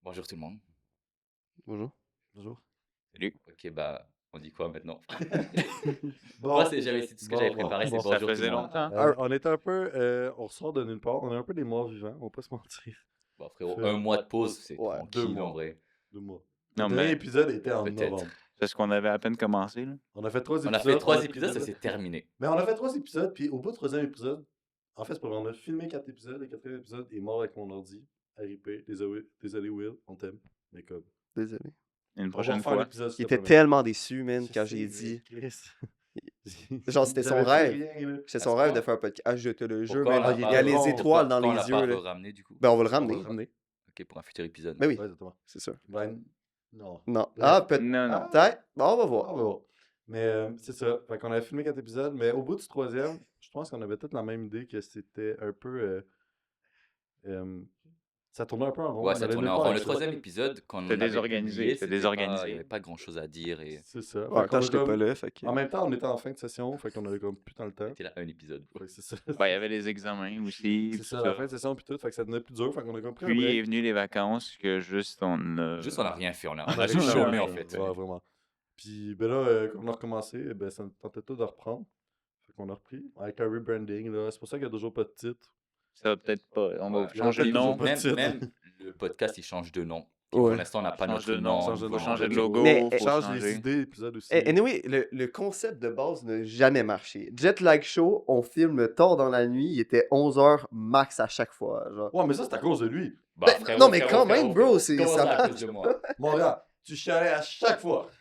Bonjour tout le monde. Bonjour. Bonjour. Salut. Ok, bah, on dit quoi maintenant? Moi, Bon, c'est tout ce que j'avais préparé, c'est bon. Ça bonjour tout faisait le monde. longtemps. On est un peu, on ressort de nulle part. On est un peu des morts vivants, on va pas se mentir. Bon, frérot, Fait- un mois de pause, c'est Ouais, 2 tranquille en mois. vrai. 2 mois. Non, Le dernier mais épisode était en Peut-être. novembre. c'est ce qu'on avait à peine commencé. Là. On a fait 3 On épisodes. a fait 3 a- épisodes, ça s'est terminé. Mais on a fait 3 épisodes, puis au bout du 3e épisode, en fait, c'est pas vrai, on a filmé 4 épisodes. Le 4e épisode est mort avec mon ordi. RIP. Désolé Will, on t'aime. Mais comme. désolé. Une On va prochaine refaire fois. l'épisode, s'il Il te était plaît. tellement déçu, man, Je quand sais, j'ai mais dit. Chris. Genre, c'était son J'avais plus rêve. rien, là. C'est À son ce rêve point? de faire un podcast. Ah, je te le jure, Pourquoi man. on Il l'a y a pas- les étoiles dans pourquoi on les l'a pas yeux, là. ramené du coup? Ben, on va le On va ramener. le ramener. Ok, pour un futur épisode. Ben oui, Ouais, exactement. c'est sûr. Brian. Non. Non. Bref. Ah, peut-être. Non, non. Peut-être. Bon, on va Ah, voir. bon. Mais c'est ça. Fait qu'on avait filmé 4 épisodes, mais au bout du 3e, je pense qu'on avait toute la même idée que c'était un peu. Ça tournait un peu en rond. Ouais, On ça allait tournait nulle en part rond. Le avec ça. 3e épisode, quand on C'était l'avait désorganisé, publié, c'était c'était désorganisé. pas- il n'y avait pas grand chose à dire et C'est ça. Ouais, Fait qu'on quand a j'étais comme- pas là, fait que. En même temps, on était en fin de session, fait qu'on avait comme plus dans le temps. c'était là un épisode. Fait que c'est ça. Ben, il y avait les examens aussi. C'est tout ça, la fin de session, puis tout. Fait que ça devenait plus dur. Fait qu'on a compris un Puis est break. venu les vacances que juste on a. Juste, on n'a rien fait. On a On a juste rien chômé fait, en fait. Ouais, vraiment. Puis ben là, quand on a recommencé, ben, ça nous tentait tout de reprendre. Fait qu'on a repris avec un rebranding. Là. C'est pour ça qu'il n'y a toujours pas de titre. Ça va peut-être pas. On va Ouais. changer de Toujours nom. pas de Même, titre. même le podcast, il change de nom. Puis Ouais. Pour l'instant, on n'a pas Change notre de nom, nom. change de faut nom. changer de Faut- logo. Mais- faut Change les changer. idées, épisode aussi. Anyway, le concept de base n'a jamais marché. Jet Lag Show, on filme tard dans la nuit, il était 11h max à chaque fois. Genre. Ouais, mais ça, c'est à cause de lui. Bah, Ben, frérot, non, mais frérot, quand frérot, même, bro, frérot. c'est- Comment ça à marche. cause de moi? Mon gars, tu chialais à chaque fois.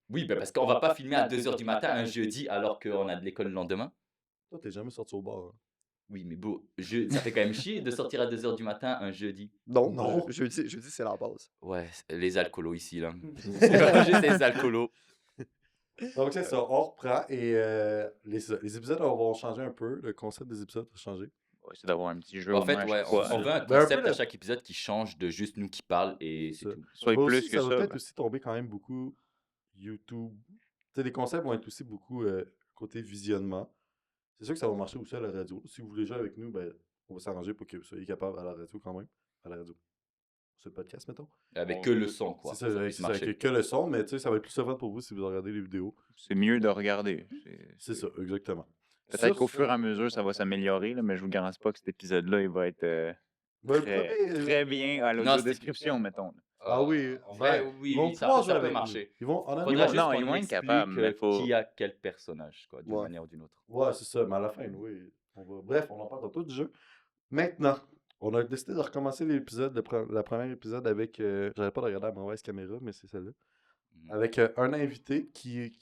Oui, ben parce qu'on va pas filmer à 2h du matin un jeudi alors qu'on a de l'école le lendemain. Toi, t'es jamais sorti au bar. Hein. Oui, mais bon, ça fait quand même chier de sortir à 2h du matin un jeudi. Non, Non. jeudi, c'est la base. Ouais, les alcoolos ici, là. C'est juste les alcoolos. Donc, c'est ça. On reprend et les épisodes vont changer un peu. Le concept des épisodes va changer. Ouais, c'est d'avoir un petit jeu. En au fait, moins à ouais, chaque fois. on veut un Ben, un concept peu à le- chaque épisode qui change de juste nous qui parle et c'est Ça. tout. Soit Va plus aussi, que ça ça. va peut-être ben. aussi tomber quand même beaucoup YouTube. Tu sais, les concepts vont être aussi beaucoup côté visionnement. C'est sûr que ça va marcher aussi à la radio. Si vous voulez jouer avec nous, ben, on va s'arranger pour que vous soyez capable à la radio quand même. À la radio. Sur le podcast, mettons. Avec que le son, quoi. C'est ça, puisse c'est marcher. avec que le son, mais tu sais, ça va être plus souvent pour vous si vous regardez les vidéos. C'est mieux de regarder. C'est ça, exactement. Peut-être Sur qu'au ce- fur et à mesure, ça va s'améliorer, là, mais je vous garantis pas que cet épisode-là, il va être Ben, le très, premier, très bien à Non, l'audio-description, mettons. là. Ah oui, En vrai, ben, oui, ils vont oui, ça, pouvoir ça jouer peut avec marcher. nous. Ils vont, honnêtement, Faudra juste non, qu'on ils vont être explique, capables, mais faut- qui a quel personnage, quoi, d'une Ouais. manière ou d'une autre. ouais, c'est ça, mais à la fin, oui. Bref, on en parle tantôt du jeu. Maintenant, on a décidé de recommencer l'épisode, la première épisode avec. J'arrête pas de regarder la mauvaise caméra, mais c'est celle-là. Mhm. Avec un invité qui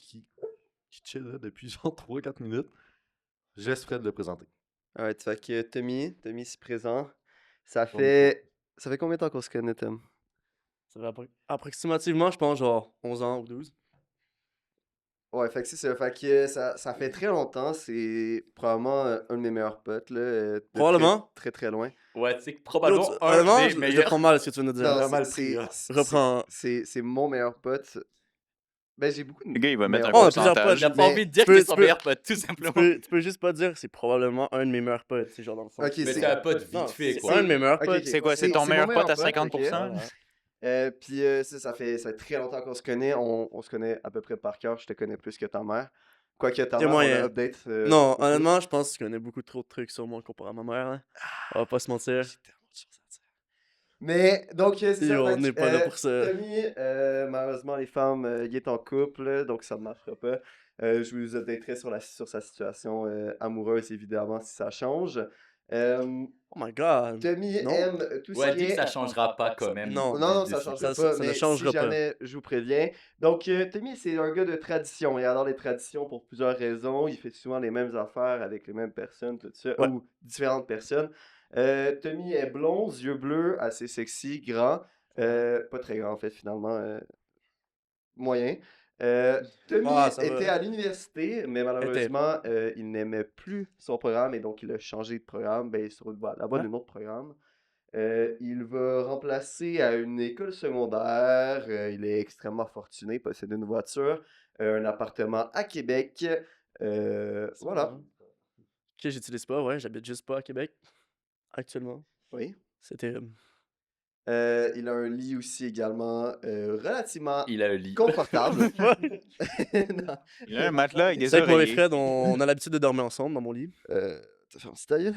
chill là, depuis genre 3-4 minutes. Je laisse Fred le présenter. Alright, fait que Tommy c'est présent. Ça Ton fait combien de temps qu'on se connaît, Tom? Ça fait approximativement, je pense, genre 11 ans ou 12. Ouais, fait que c'est ça. Fait que ça fait très longtemps. C'est probablement un de mes meilleurs potes, là. De Probablement. Très, très, très loin. Ouais, tu sais que Yo, probablement honnêtement, un des je le meilleurs. prends mal ce que tu viens de dire. Non, vraiment c'est- le prix, hein. c'est- Reprends. C'est mon meilleur pote. Ben, j'ai beaucoup de... Le gars, il va mettre un Mais on a plusieurs pourcentage. J'ai potes. pas Mais envie de dire tu que c'est peux- son tu peux- meilleur pote, tout Tu simplement. peux juste pas dire c'est probablement un de mes meilleurs potes, c'est genre dans le fond. Ok, Mais c'est... c'est un pote Non, vite fait, c'est quoi. un de mes meilleurs Ok, potes. ok. C'est quoi, c'est C'est ton mon meilleur meilleur pote à pote, 50%? Voilà. Puis ça fait très longtemps qu'on se connaît. On se connaît à peu près par cœur. Je te connais plus que ta mère. Quoique ta C'est mère, on moyen. a update. Non, beaucoup. honnêtement, je pense que tu connais beaucoup trop de trucs sur moi comparé à ma mère. Hein. On va pas se mentir. J'ai tellement de choses à dire. Mais, donc, c'est ça. Yo, fait on que, n'est pas là pour ça. Tommy, malheureusement, les femmes, il est en couple, là, donc ça ne marchera pas. Je vous updaterai sur sa situation amoureuse, évidemment, si ça change. Oh my god. Tommy Non. aime tout ce Ouais, qui dis que est... ça changera pas quand même. Non. Non, ça d'ici changera peu. pas, Ça ne mais changera si pas. jamais, je vous préviens. Donc, Tommy, c'est un gars de tradition. Il adore les traditions pour plusieurs raisons. Il fait souvent les mêmes affaires avec les mêmes personnes, tout ça, Ouais. ou différentes personnes. Tommy est blond, yeux bleus, assez sexy, grand. Pas très grand, en fait, finalement. Moyen. Tommy Ah, ça va. était à l'université, mais malheureusement, il n'aimait plus son programme et donc il a changé de programme. Ben, sur la voie Ouais. d'un autre programme. Il va remplacer à une école secondaire. Il est extrêmement fortuné, possède une voiture, un appartement à Québec. Voilà. Ok, j'utilise pas, ouais, j'habite juste pas à Québec. Actuellement. Oui. C'est terrible. Il a un lit aussi également relativement Il a un lit. confortable. Non. Il a un matelas avec des C'est vrai que moi et oreillers. Fred, on a l'habitude de dormir ensemble dans mon lit. T'as fait un petit ta gueule?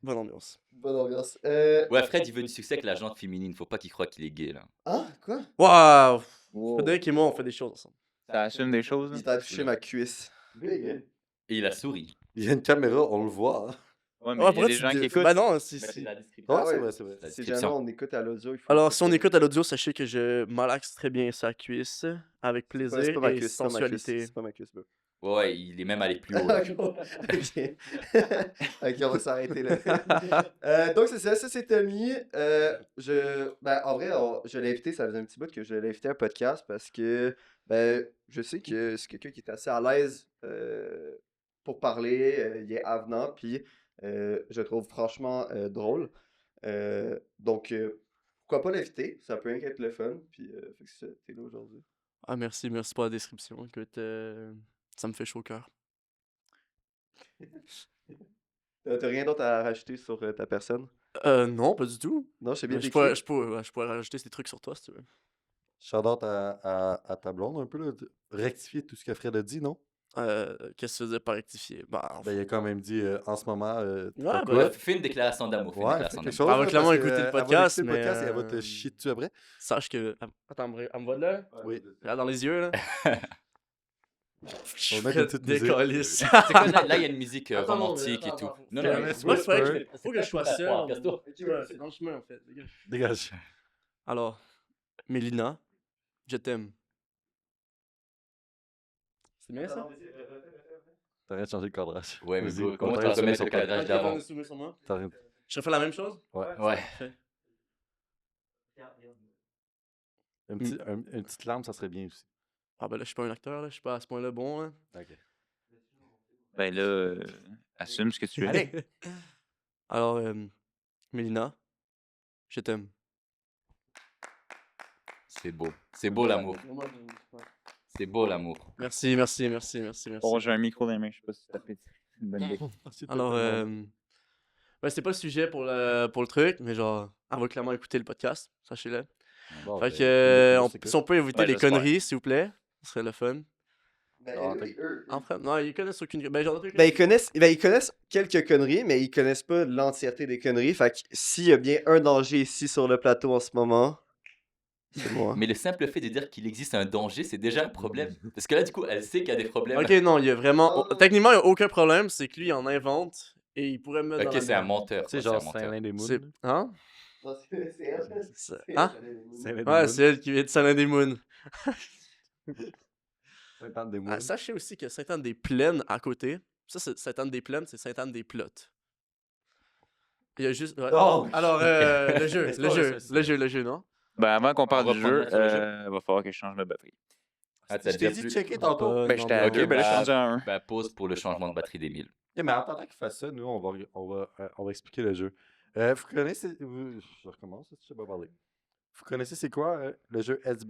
Bonne ambiance. Bonne ambiance. Ouais, Fred, il veut du succès avec la jante féminine. Faut pas qu'il croie qu'il est gay, là. Hein? Quoi? Waouh! Wow. Frédéric et moi, on fait des choses ensemble. Ça assume des choses. Il là. t'a touché ma cuisse. Et il a souri. Il y a une caméra, on le voit. hein. Ouais, mais il y a pourquoi des tu gens dis- qui écoutent. Bah non, Ouais, si. c'est la description. Ouais, Ah c'est ouais. vrai, c'est vrai. La Si description. jamais on écoute à l'audio, il faut. Alors, si on écoute à l'audio, sachez que je malaxe très bien sa cuisse, avec C'est plaisir pas ma et cuisse, c'est pas ma cuisse. sensualité. C'est pas ma cuisse, bro. Ouais, il est même allé plus haut. là. Ok. Ok, on va s'arrêter là. Donc, c'est ça. Ça, c'est Tommy. Ben, en vrai, je l'ai invité. Ça faisait un petit bout que je l'ai invité à un podcast parce que ben, je sais que c'est quelqu'un qui est assez à l'aise pour parler. Il est avenant. Puis, je le trouve franchement drôle. Donc, pourquoi pas l'inviter? Ça peut rien qu'être le fun. Puis, fait que c'est ça, t'es là aujourd'hui. Ah, merci pour la description. Écoute, ça me fait chaud au cœur. T'as rien d'autre à rajouter sur ta personne? Non, pas du tout. Non, j'ai bien Je décrit. pourrais rajouter des trucs sur toi, si tu veux. Shout-out à ta blonde un peu, là. Rectifier tout ce que Fred a dit, non? Qu'est-ce que tu veux dire par rectifier? Bah, Ben, il a quand même dit en ce moment. Ouais, t'as bah, quoi? Ouais, fais une déclaration d'amour. Fais une Ouais, déclaration fais quelque d'amour. chose. Elle va là, clairement parce que, écouter le elle va podcast, écouter le podcast et elle va mais, te chier dessus après. sache que. Attends, elle me voit de là? Oui. Regarde dans les yeux, là. On va mettre une petite musique. Décalisse. C'est quoi, là, il y a une musique Attends, non, mais romantique et attends, tout. attends, Non, faut- non, faut- mais faut- faut- faut- faut que je sois seul. Ouais, casse-toi. Ouais, c'est dans le chemin, en fait. Dégage. Dégage. Alors, Mélina, je t'aime. C'est bien ça? T'as rien de changer le cadrage. Ouais, mais Vas-y, bro, comment on tu t'arrête vas de remettre sur le toi. cadrage d'avant? Sur moi. T'as rien- Je refais la même chose? Ouais. Ouais. Une petite larme, ça serait bien aussi. Ah ben là, je suis pas un acteur, là. Je suis pas à ce point-là bon, hein. Ok. Ben là, assume ce que tu es. Allez! Alors, Mélina, je t'aime. C'est beau. C'est beau l'amour. C'est beau l'amour. Merci. Bon, j'ai un micro dans les mains, je sais pas si ça fait une bonne idée. Alors, ben, c'est pas le sujet pour le truc, mais genre, elle va clairement écouter le podcast, sachez-le. Bon, Fait ben, que, c'est si on peut éviter Ouais, les j'espère. conneries, s'il vous plaît, ce serait le fun. Enfin, non, ils connaissent aucune. Ben, genre, Ben, ils connaissent quelques conneries, mais ils connaissent pas l'entièreté des conneries. Fait que s'il y a bien un danger ici sur le plateau en ce moment, c'est moi. Mais le simple fait de dire qu'il existe un danger, c'est déjà un problème. Parce que là, du coup, elle sait qu'il y a des problèmes. Ok, non, il y a vraiment. Techniquement, il n'y a aucun problème, c'est que lui, il en invente et il pourrait me mettre dans Ok, la c'est un merde. menteur. C'est quoi, genre c'est un menteur. Saint-Lin des C'est. Mounes. Hein? Non, c'est elle. C'est- C'est Hein? elle. Saint-Lin des Ouais, Mounes. c'est elle qui vient de Saint-Lin des Moons. Saint-Anne des Ah, Mounes. sachez aussi que Sainte-Anne-des-Plaines à côté, ça, c'est Sainte-Anne-des-Plaines, c'est Sainte-Anne-des-Plottes. Il y a juste. Ouais. Oh! Alors, le jeu, C'est pas le jeu, non? Ben avant qu'on parle On du va jeu, prendre sur le jeu. va falloir que je change ma batterie. Ah, Je t'as t'ai déjà dit de plus. checker tantôt. Ben j'étais à Ok, 2, ben là je suis bah, rendu à 1. Ben, pause pour le changement de batterie d'Emile. Mais en attendant qu'il fasse ça, nous, on va expliquer le jeu. Vous connaissez... Je recommence, je sais pas parler. Vous connaissez c'est quoi le jeu Heads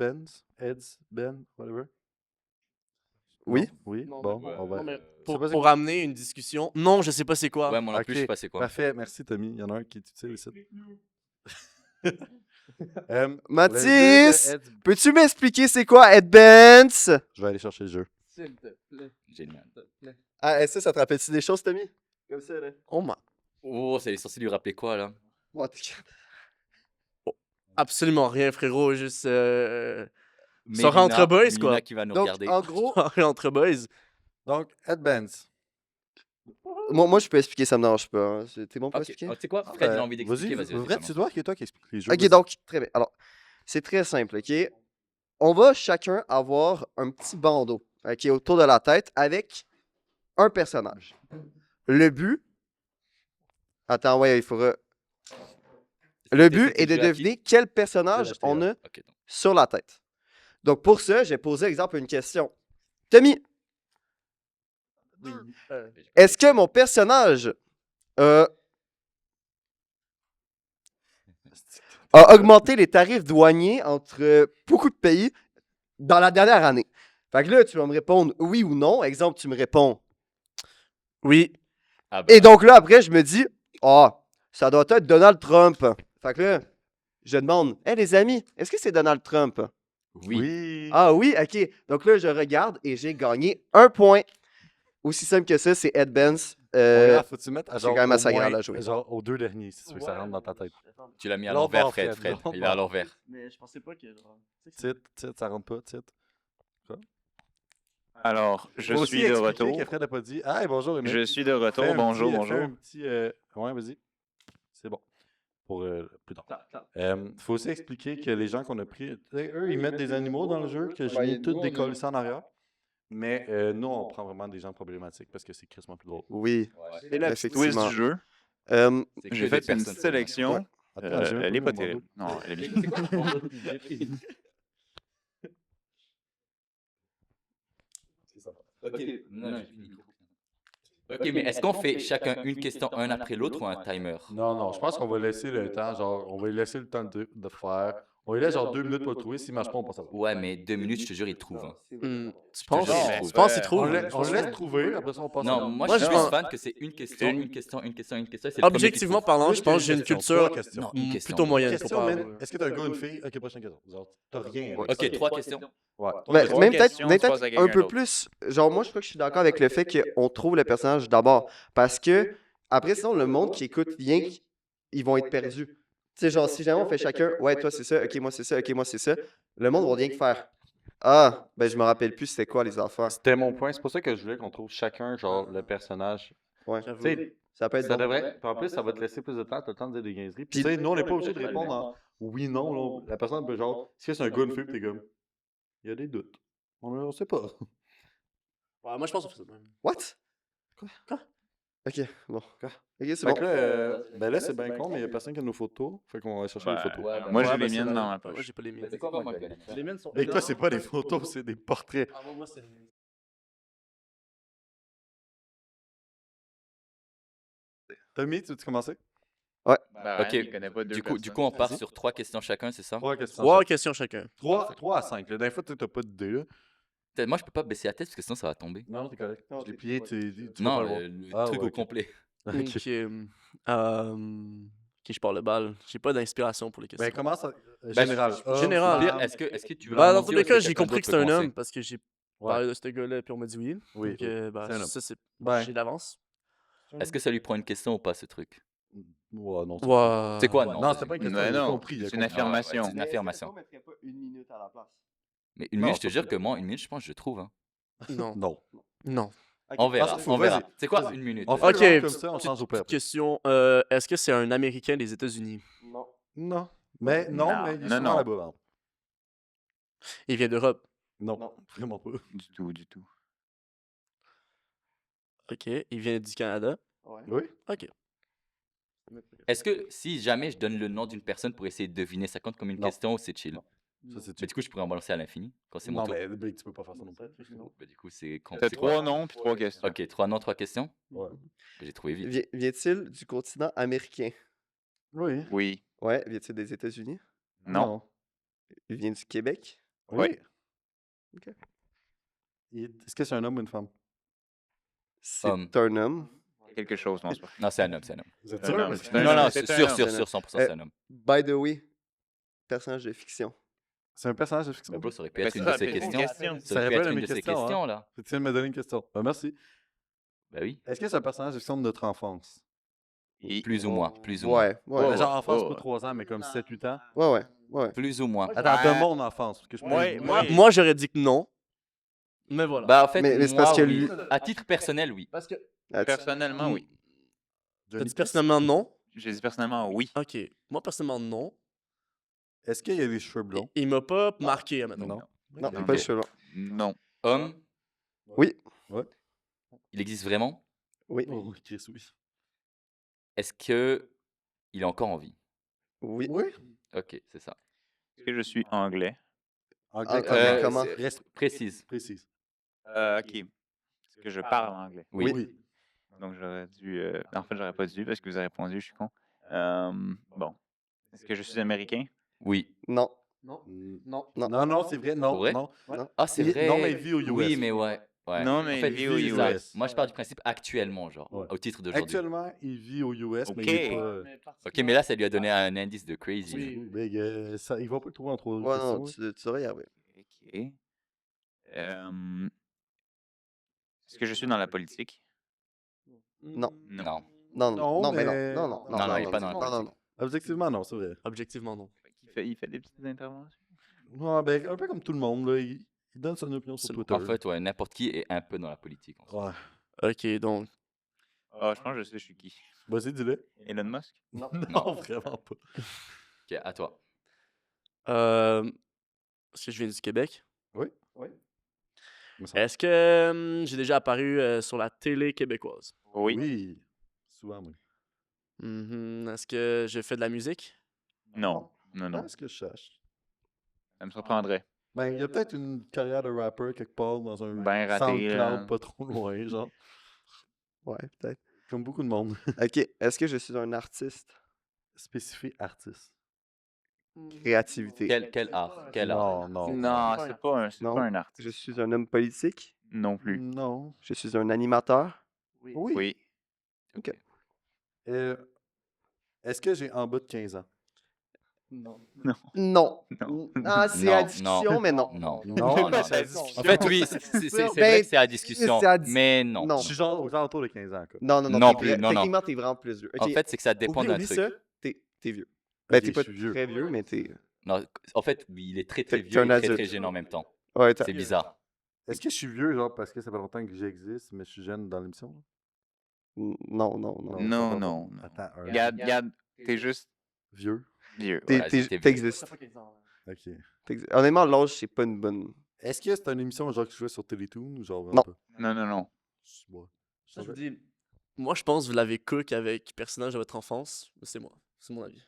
Ben, whatever? Oui. Non? Oui? Non, Bon, mais- on va... non, mais Je sais pas c'est pour amener une discussion. Non, je sais pas c'est quoi. Ouais, moi non plus, Ok, je sais pas c'est quoi. Parfait, merci Tommy. Il y en a un qui est utile ici. Mathis! Le jeu de Heads- Peux-tu m'expliquer c'est quoi Headbands? Je vais aller chercher le jeu. S'il te plaît. Génial. Ah, ça te rappelle-tu des choses, Tommy? Comme ça, là. Oh my. Oh, c'est censé lui rappeler quoi, là? Bon, t'es- Absolument rien, frérot. Juste. Soirée Mélina- entre boys, quoi. Mélina qui va nous Donc, regarder. en gros, Soirée entre boys. Donc, Headbands. moi, je peux expliquer, ça me dérange pas. Hein. T'es bon pour Ok, expliquer? tu sais quoi? Fred, il a envie d'expliquer, vas-y. Vrai, vas-y, tu dois, c'est toi qui explique les jeux. Ok, vas-y. donc, très bien. Alors, c'est très simple, ok? On va chacun avoir un petit bandeau, ok, autour de la tête avec un personnage. Le but. Attends, ouais, il faudra. Le but est de jeu à qui? deviner quel personnage l'acheter, on a Ok, donc. sur la tête. Donc, pour ça, j'ai posé, exemple, une question. Tommy, est-ce que mon personnage a augmenté les tarifs douaniers entre beaucoup de pays dans la dernière année? Fait que là, tu vas me répondre oui ou non. Exemple, tu me réponds. Oui. Ah, bah, Et donc là, après, je me dis, ah, ça doit être Donald Trump. Fait que là, je demande, hey les amis, est-ce que c'est Donald Trump? Oui. Ah oui, ok. Donc là, je regarde et j'ai gagné 1 point. Aussi simple que ça, c'est Ed Benz. Faut que tu mettes à c'est genre, quand même au assez agréable moins, à jouer. genre aux 2 derniers, si tu veux que ça rentre dans ta tête. Tu l'as mis à L'autre l'envers, bord, Fred. Fred, Fred. l'autre Il est à bord. l'envers. Mais je pensais pas que. Titre, ça rentre pas, titre. Alors, je Faut aussi suis de expliquer retour. que Fred n'a pas dit. Ah, bonjour, Émile. Je suis de retour. Fais un Bonjour, petit- bonjour. Fais un petit. Ouais, vas-y. C'est bon. Pour plus tard. Faut aussi expliquer que les gens qu'on a pris, tu sais, eux, ils mettent des animaux dans le jeu que j'ai mis toutes décollées en arrière. Mais nous, on prend vraiment des gens problématiques parce que c'est crissement plus drôle. Oui, C'est la petite twist effectivement. du jeu. C'est que J'ai des fait une personnes petite sélection. Ouais. Attends, j'ai même Elle est mis pas mon terrible. bandeau. Non, elle est bien. Ok, non, j'ai fini. Ok, mais est-ce qu'on fait chacun une question un après l'autre ou un timer? Non, je pense qu'on va laisser le temps, genre, on va lui laisser le temps de faire. On lui laisse genre 2 minutes pour le trouver. S'il marche pas, on passe à l'autre. Ouais, mais 2 minutes, je te jure, il trouve. Hein. Tu penses jure, tu je penses qu'il trouve. trouve? On le laisse trouver, après ça, on passe à Non, l'autre. moi Moi, je je suis pense- fan que c'est une question, une question, une question, une question. et c'est le premier qui Objectivement trouve. parlant, je Plus pense que qu'une j'ai une question, culture 3 questions. Non, une question. plutôt moyenne pour Question, pas. man. Est-ce que t'as un gars ou une fille? Ok, prochaine question. Genre, t'as rien. Ok, 3 questions. Ouais. Ben, Trois même questions, peut-être tu passes à un quelqu'un peu d'autre. plus. Genre, moi, je crois que je suis d'accord avec le fait qu'on trouve le personnage d'abord. Parce que, après, sinon, le monde qui écoute rien, ils vont être perdus. Tu sais, genre, si jamais on fait chacun, ouais, toi c'est ça, ok, moi c'est ça, ok, moi c'est ça, le monde va rien que faire. Ah, ben je me rappelle plus c'était quoi les affaires. C'était mon point. C'est pour ça que je voulais qu'on trouve chacun, genre, le personnage. Ouais. J'avoue. Tu sais, Ça peut être ça bon. devrait. Puis en plus, ça va te laisser plus de temps, t'as le temps de dire des niaiseries. Puis tu sais, nous, on n'est pas obligé de répondre en oui, non. Là. La personne peut genre, si c'est un gars ou une fille, puis t'es comme, il y a des doutes. On sait pas. Ouais, moi, je pense que c'est ça. What? Quoi? Ok, bon. Ok, c'est Fait bon. que là, ben là, c'est bien con, mais il y a personne qui a nos photos. Fait qu'on va aller chercher les photos. Ouais, Moi, Ouais, j'ai ben, les c'est miennes vrai. dans ma Moi, poche. j'ai pas les miennes. C'est quoi, moi, je connais ça? Les miennes sont. Et toi, c'est pas des photos, c'est des portraits. Ah, moi, c'est. Tommy, tu veux-tu commencer? Ben, Ok, Ryan, il connaît pas deux Du coup, personnes. on part sur 3 questions chacun, c'est ça? 3 questions. 3 questions chacun. 3 à 5. La dernière fois, tu t'as pas d'idée, là. Moi, je peux pas baisser la tête parce que sinon ça va tomber. Non, t'es correct. Je l'ai plié, tu vas Non, pas le voir. le Ah, truc ouais, au ok. complet. Ok. Ok, je parle le bal. J'ai pas d'inspiration pour les questions. Ben, commence à... Ben, général. général. Pire, est-ce que tu veux Bah, un dans nom tous ou les est-ce cas, que j'ai quelqu'un compris que d'autre c'est peut un commencer? homme parce que j'ai Ouais. parlé de ce gars-là puis on m'a dit oui. Oui, Donc, oui. bah, C'est un homme. ça, c'est. Ben. J'ai d'avance. Est-ce que ça lui prend une question ou pas, ce truc? Ouais, non. Ouais. C'est quoi, non? Non, c'était pas une question, Mais il a non, compris. il a c'est une compris. affirmation. C'est une affirmation. On mettrait pas une minute à la place. Mais une Non, minute, je te pas jure plus. que moi, une minute, je pense que je trouve. Hein. Non. Non. Non. On verra, Vas-y, on verra. vas-y, C'est quoi vas-y. une minute? On fait Ok, le round comme ça, on change au petite peuple. question. Est-ce que c'est un Américain des États-Unis? Non. Non. Mais non, Non, mais il est non, souvent non. là-bas. hein. Il vient d'Europe. Non, vraiment pas. Du tout, du tout. Ok. Il vient du Canada. Ouais. Oui? Ok. Est-ce que si jamais je donne le nom d'une personne pour essayer de deviner, ça compte comme une Non. question ou c'est chill? Ça, c'est Mais du coup, je pourrais en balancer à l'infini quand c'est mon Non, tour. mais Big, tu peux pas faire ça non plus. Bah, du coup, c'est T'as c'est quoi? 3 noms puis 3 questions. Ok, 3 noms, 3 questions. Ouais. J'ai trouvé vite. Vient-il du continent américain? Oui. Oui. Ouais. Vient-il des États-Unis? Non. Il vient du Québec? Oui. Ok. Est-ce que c'est un homme ou une femme? C'est Homme. un homme. Quelque chose, non, c'est pas. Non, c'est un homme, c'est un homme. Vous êtes C'est un sûr? homme. Parce que- C'est un Non, homme. non, c'est c'est un sûr, homme. sûr, sûr, 100%, c'est un homme. By the way, personnage de fiction. C'est un personnage de fiction. Mais bro, ça aurait pu Ben, être une ça, de ces c'est une questions. question. Ça aurait pu rappelle être à une mes de ces questions, hein. questions, là. Tu viens de me donner une question. merci. Bah oui. Est-ce que c'est un personnage de fiction de notre enfance? Plus ou moins, plus ou moins. Ouais, ouais. Ben, genre enfance, oh. pas 3 ans, mais comme 7-8 ans. Ouais. Plus ou moins. Attends, Ouais. de mon enfance. Parce que je Ouais, peux- moi- Moi, j'aurais dit que non. Mais voilà. Bah en fait, Mais c'est moi, parce que oui. lui- À titre personnel, oui. Parce que. Personnellement, oui. T'as Johnny dit personnellement non? J'ai dit personnellement oui. Ok. Moi, personnellement non. Est-ce qu'il y a des cheveux blonds? Il m'a pas marqué, admettons. Non. Non, Ok. pas le cheveu. Non. Homme, Oui. il existe vraiment? Oui. Oh, oui, Chris, oui. Est-ce que il est encore en vie? Oui. Oui. Ok, c'est ça. Est-ce que je suis anglais? Anglais, Comment? c'est- Précise. Précise. Ok. Est-ce que je parle anglais? Oui. Donc j'aurais dû. En fait, j'aurais pas dû parce que vous avez répondu, je suis con. Bon. Est-ce que je suis américain? Oui. Non. Non. Non. Non. Non, c'est vrai. Non, Pour vrai? non. Ah, c'est Il- vrai. non, mais il vit aux US. Oui, mais ouais. Ouais. Non, En mais fait, il vit aux vit ça, US. moi, je parle du principe actuellement, genre, Ouais. au titre d'aujourd'hui. Actuellement, il vit aux US, mais il est pas. Ok, mais là, ça lui a donné un indice de crazy. Oui. Big, ça, il va pas le trouver en trois Ouais, questions. non, là. tu saurais y arriver. Ok. Euh, Est-ce que je suis dans la politique? Non. Non. Non, non, Non, non, mais non, mais- non, non, Non, non, il est pas dans la non, politique. non. Objectivement, non, c'est vrai. Objectivement, non. Il fait des petites interventions. Ouais, ben, un peu comme tout le monde, là, il donne son opinion sur Twitter. En fait, ouais, n'importe qui est un peu dans la politique. En fait. Ouais. Ok, donc. Ah, je pense que je sais je suis qui. Vas-y, dis-le. Elon Musk? Non, Non. vraiment pas. Ok, à toi. Est-ce que je viens du Québec? Oui. Me semble. Est-ce que j'ai déjà apparu sur la télé québécoise? Oui. Oui. Souvent, oui. Est-ce que je fais de la musique? Non. Non, non. Ah, est-ce que je cherche? Ça me surprendrait. Ben, il y a peut-être une carrière de rappeur quelque part dans un Ben raté, SoundCloud là. pas trop loin, genre. Ouais, peut-être. Comme beaucoup de monde. Ok, est-ce que je suis un artiste? Spécifié artiste. Créativité. Quel art? Quel art? Non, non. Non, c'est Non. pas un artiste. Je suis un homme politique? Non plus. Non. Je suis un animateur? Oui. Oui. Est-ce que j'ai en bas de 15 ans? Non. Non. Ah, c'est Non, à non. discussion, mais non. Non. Non, non, non. c'est à discussion. En fait, oui, c'est Ben, vrai que c'est à discussion, c'est à mais non. Non. Je suis genre aux alentours de 15 ans, quoi. Non, non, non. Non t'es plus, vrai- non, non. Techniquement, t'es vraiment plus vieux. En Ok, fait, c'est que ça dépend oublie, d'un oublie truc. ça, t'es vieux. Ben, Ok, t'es pas je suis vieux. très vieux, mais t'es... Non, en fait, oui, il est très très T'es vieux un et très adulte. très jeune en même temps. Ouais, C'est bizarre. Est-ce que je suis vieux, genre, parce que ça fait longtemps que j'existe, mais je suis jeune dans l'émission? là? Non, non, non. Non, ça va non, pas. non. Attends, un Regarde, t'es juste vieux. vieux. T'es- Ouais, t'es- c'était vieux. T'existes. Ok. Honnêtement, l'âge, c'est pas une bonne... Est-ce que c'est une émission genre que je jouais sur Télétoon ou genre vraiment Non. pas? Non, non, non. Ouais. Ça, je vous dis, moi, je pense que vous l'avez cook avec personnage de votre enfance. C'est moi. C'est mon avis.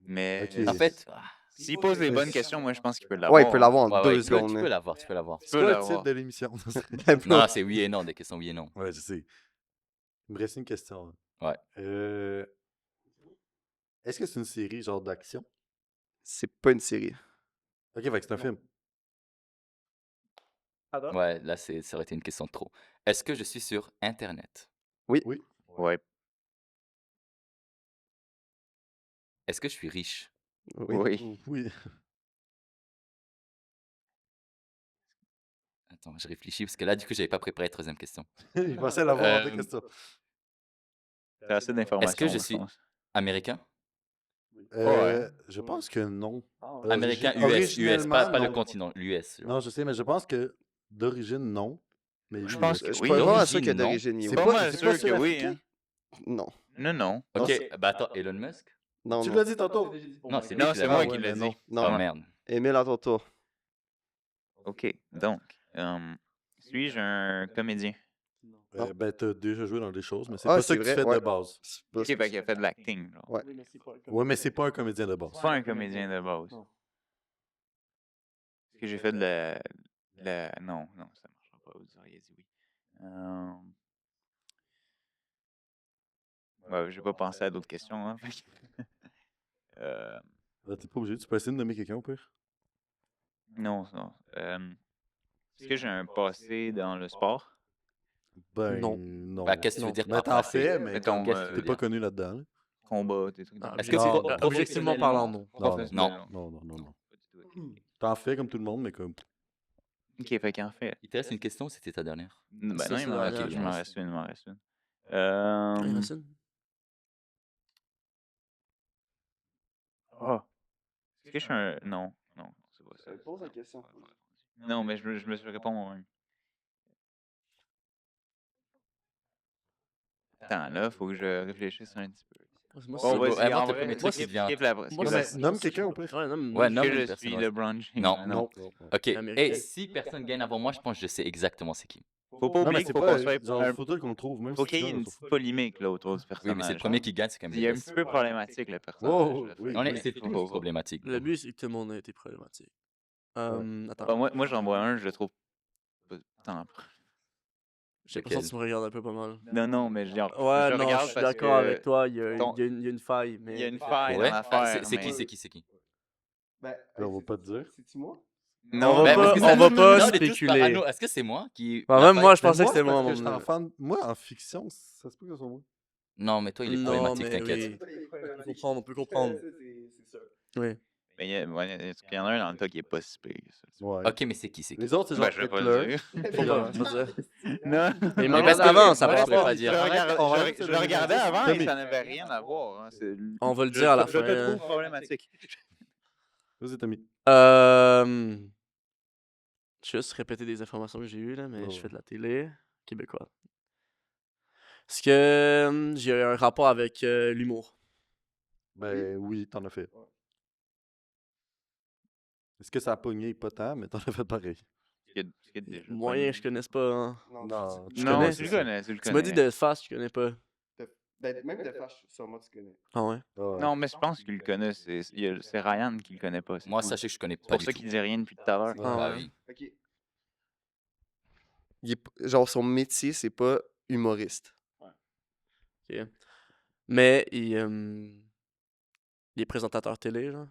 Mais Ok. En fait, s'il pose les Mais bonnes c'est- questions, moi je pense qu'il peut l'avoir. Ouais, il peut l'avoir en ouais, 2 ouais, secondes. tu peux là. l'avoir, tu peux l'avoir. C'est quoi le l'avoir. titre de l'émission? Non, là, c'est oui et non, des questions oui et non. Ouais, je sais. Il me reste une question. hein. Ouais. Est-ce que c'est une série genre d'action? C'est pas une série. Ok, fait que c'est un film. Ouais, là, ça aurait été une question de trop. Est-ce que je suis sur Internet? Oui. Ouais. Est-ce que je suis riche? Oui. Oui. Attends, je réfléchis parce que là, du coup, j'avais pas préparé la troisième question. Il pensait l'avoir en deux Euh, questions. T'as assez d'informations. Est-ce que je je suis pense. américain? Je pense que non. Américain, US, Originellement, pas le non. continent, l'US. Non, je sais, mais je pense que d'origine, non. Mais Je oui, pense mais- que Je oui. suis pas vraiment d'origine, sûr que non. d'origine, C'est oui. Pas pas- mal c'est sûr pas que oui. sud-africain? Hein. Non, Non, non. Ok, bah attends, Elon Musk? non, Tu non. l'as dit tantôt. Non, c'est lui Non, qui c'est l'a moi dit. qui l'ai mais non. dit. Non. Oh merde. Émile, à ton tour. Ok, donc, suis-je un comédien? Non. Ben, t'as déjà joué dans des choses, mais c'est Ah, pas ça c'est que vrai, tu fais ouais. de base. C'est pas- Ok, fait qu'il a fait de l'acting. genre. Ouais. Ouais, mais c'est pas un comédien de base. C'est pas un comédien de base. Est-ce que j'ai fait de la... Non, non, ça marchera pas. Vous auriez dit oui. Ouais, j'ai pas pensé à d'autres questions. Hein. fait que- T'es pas obligé, tu peux essayer de nommer quelqu'un au pire. non, non. Est-ce que j'ai un passé dans le sport? Ben, Non. non. Bah, qu'est-ce que tu veux Non. dire Ben, par t'en passé? fais, mais Mettons, comme qu'est-ce que tu t'es veux pas dire? connu là-dedans. là. Combat, des trucs dans Ah, le Est-ce que Non, pro- non. Objectivement parlant, non. Professionnellement? Non, non, non, non. Pas du tout, ok. T'en fais comme tout le monde, mais comme. Ok, fait qu'en fait... Il te reste une question, c'était ta dernière. Ben Ça, non, c'est il m'en la reste, dernière, il m'en je reste une, il m'en reste une. Ah, il y en a une? Oh. Est-ce que je suis un... Non, non, c'est pas ça. Pose la question. Non, mais je me suis répondu moi-même. Attends, là, faut que je réfléchisse un petit peu. Moi, Bon, c'est- vas-y, vas-y, invente en le vrai, premier truc qui skip- vient. skip la- moi, skip Non, la- mais nomme quelqu'un au pire. Ouais, nomme- Ouais, nomme- nomme Est-ce que une je suis personne. LeBron James? Non. Non. Ok, Américain. et si personne gagne avant moi, je pense que je sais exactement c'est qui. Faut pas Non, mais oublier c'est qu'il faut pas. qu'on soit... Genre, faut qu'on le trouve, même Faut si qu'il y ait tu une gagnes, petite polémique là, autour du Oui, personnage. mais c'est le premier qui gagne, c'est quand même Il y a un le petit peu problématique, le personnage. Wow, là. oui. On est, oui. c'est tout Faut- problématique. Le but, c'est que tout le monde a été problématique. Attends. Bah, moi j'en vois un, je le trouve pas tant. J'ai l'impression que tu me regardes un peu pas mal. Non, non, mais Ouais, je non, regarde je suis parce d'accord que avec toi. Il y a, ton- il y a une, il y a une faille. Mais... il y a une faille Ouais? dans Ah, l'affaire. c'est mais- qui? Ben, On va pas te dire. C'est-tu moi? Non, va Ben, parce pas- que on va pas non, on est tous spéculer. Parano. Est-ce que c'est moi qui. Bah, la même moi, je fête? pensais que c'était moi, moi. parce que j'étais mon- en fan. Moi, en fiction, ça se peut que ce soit moi. Non, mais toi, il est Non, problématique, mais t'inquiète. oui. On peut comprendre. C'est sûr. Oui. Mais il y en a un dans le tas qui est pas si pire que ça. Ouais. Ok, mais c'est qui? C'est qui? Les autres, c'est genre Ben, je vais pas le Hitler. dire. Faut pas, faut dire. Non. Mais il Mais m'a parce regardé que- avant, ça ouais, passe je peux pas. pas dire. Je le regardais avant et Tommy. ça n'avait rien à voir. Hein. On va le dire à la Je te fin. trouve problématique. Vas-y, Tommy. Juste répéter des informations que j'ai eues, là, mais Ouais, je ouais. fais de la télé québécoise. Est-ce que j'ai un rapport avec l'humour? Ben oui, t'en as fait. Est-ce que ça a pogné? Pas tant, mais t'en as fait pareil. Moyen, je connaisse pas. Hein. Non, Tu Non, connais, tu le c'est ça. connais, tu le Tu m'as dit connais. de face, je connais pas. Ben, même de Flash, sûrement tu connais. Ah ouais? Ouais. Non, mais je pense qu'il le connaît. C'est Ryan qui le connaît pas. c'est Moi, tout. sachez que je connais C'est pas pour du ça tout. qu'il disait rien depuis tout à l'heure. Ah Bah ouais. oui. Ok. Genre, son métier, c'est pas humoriste. Ok. Mais il est présentateur télé, genre?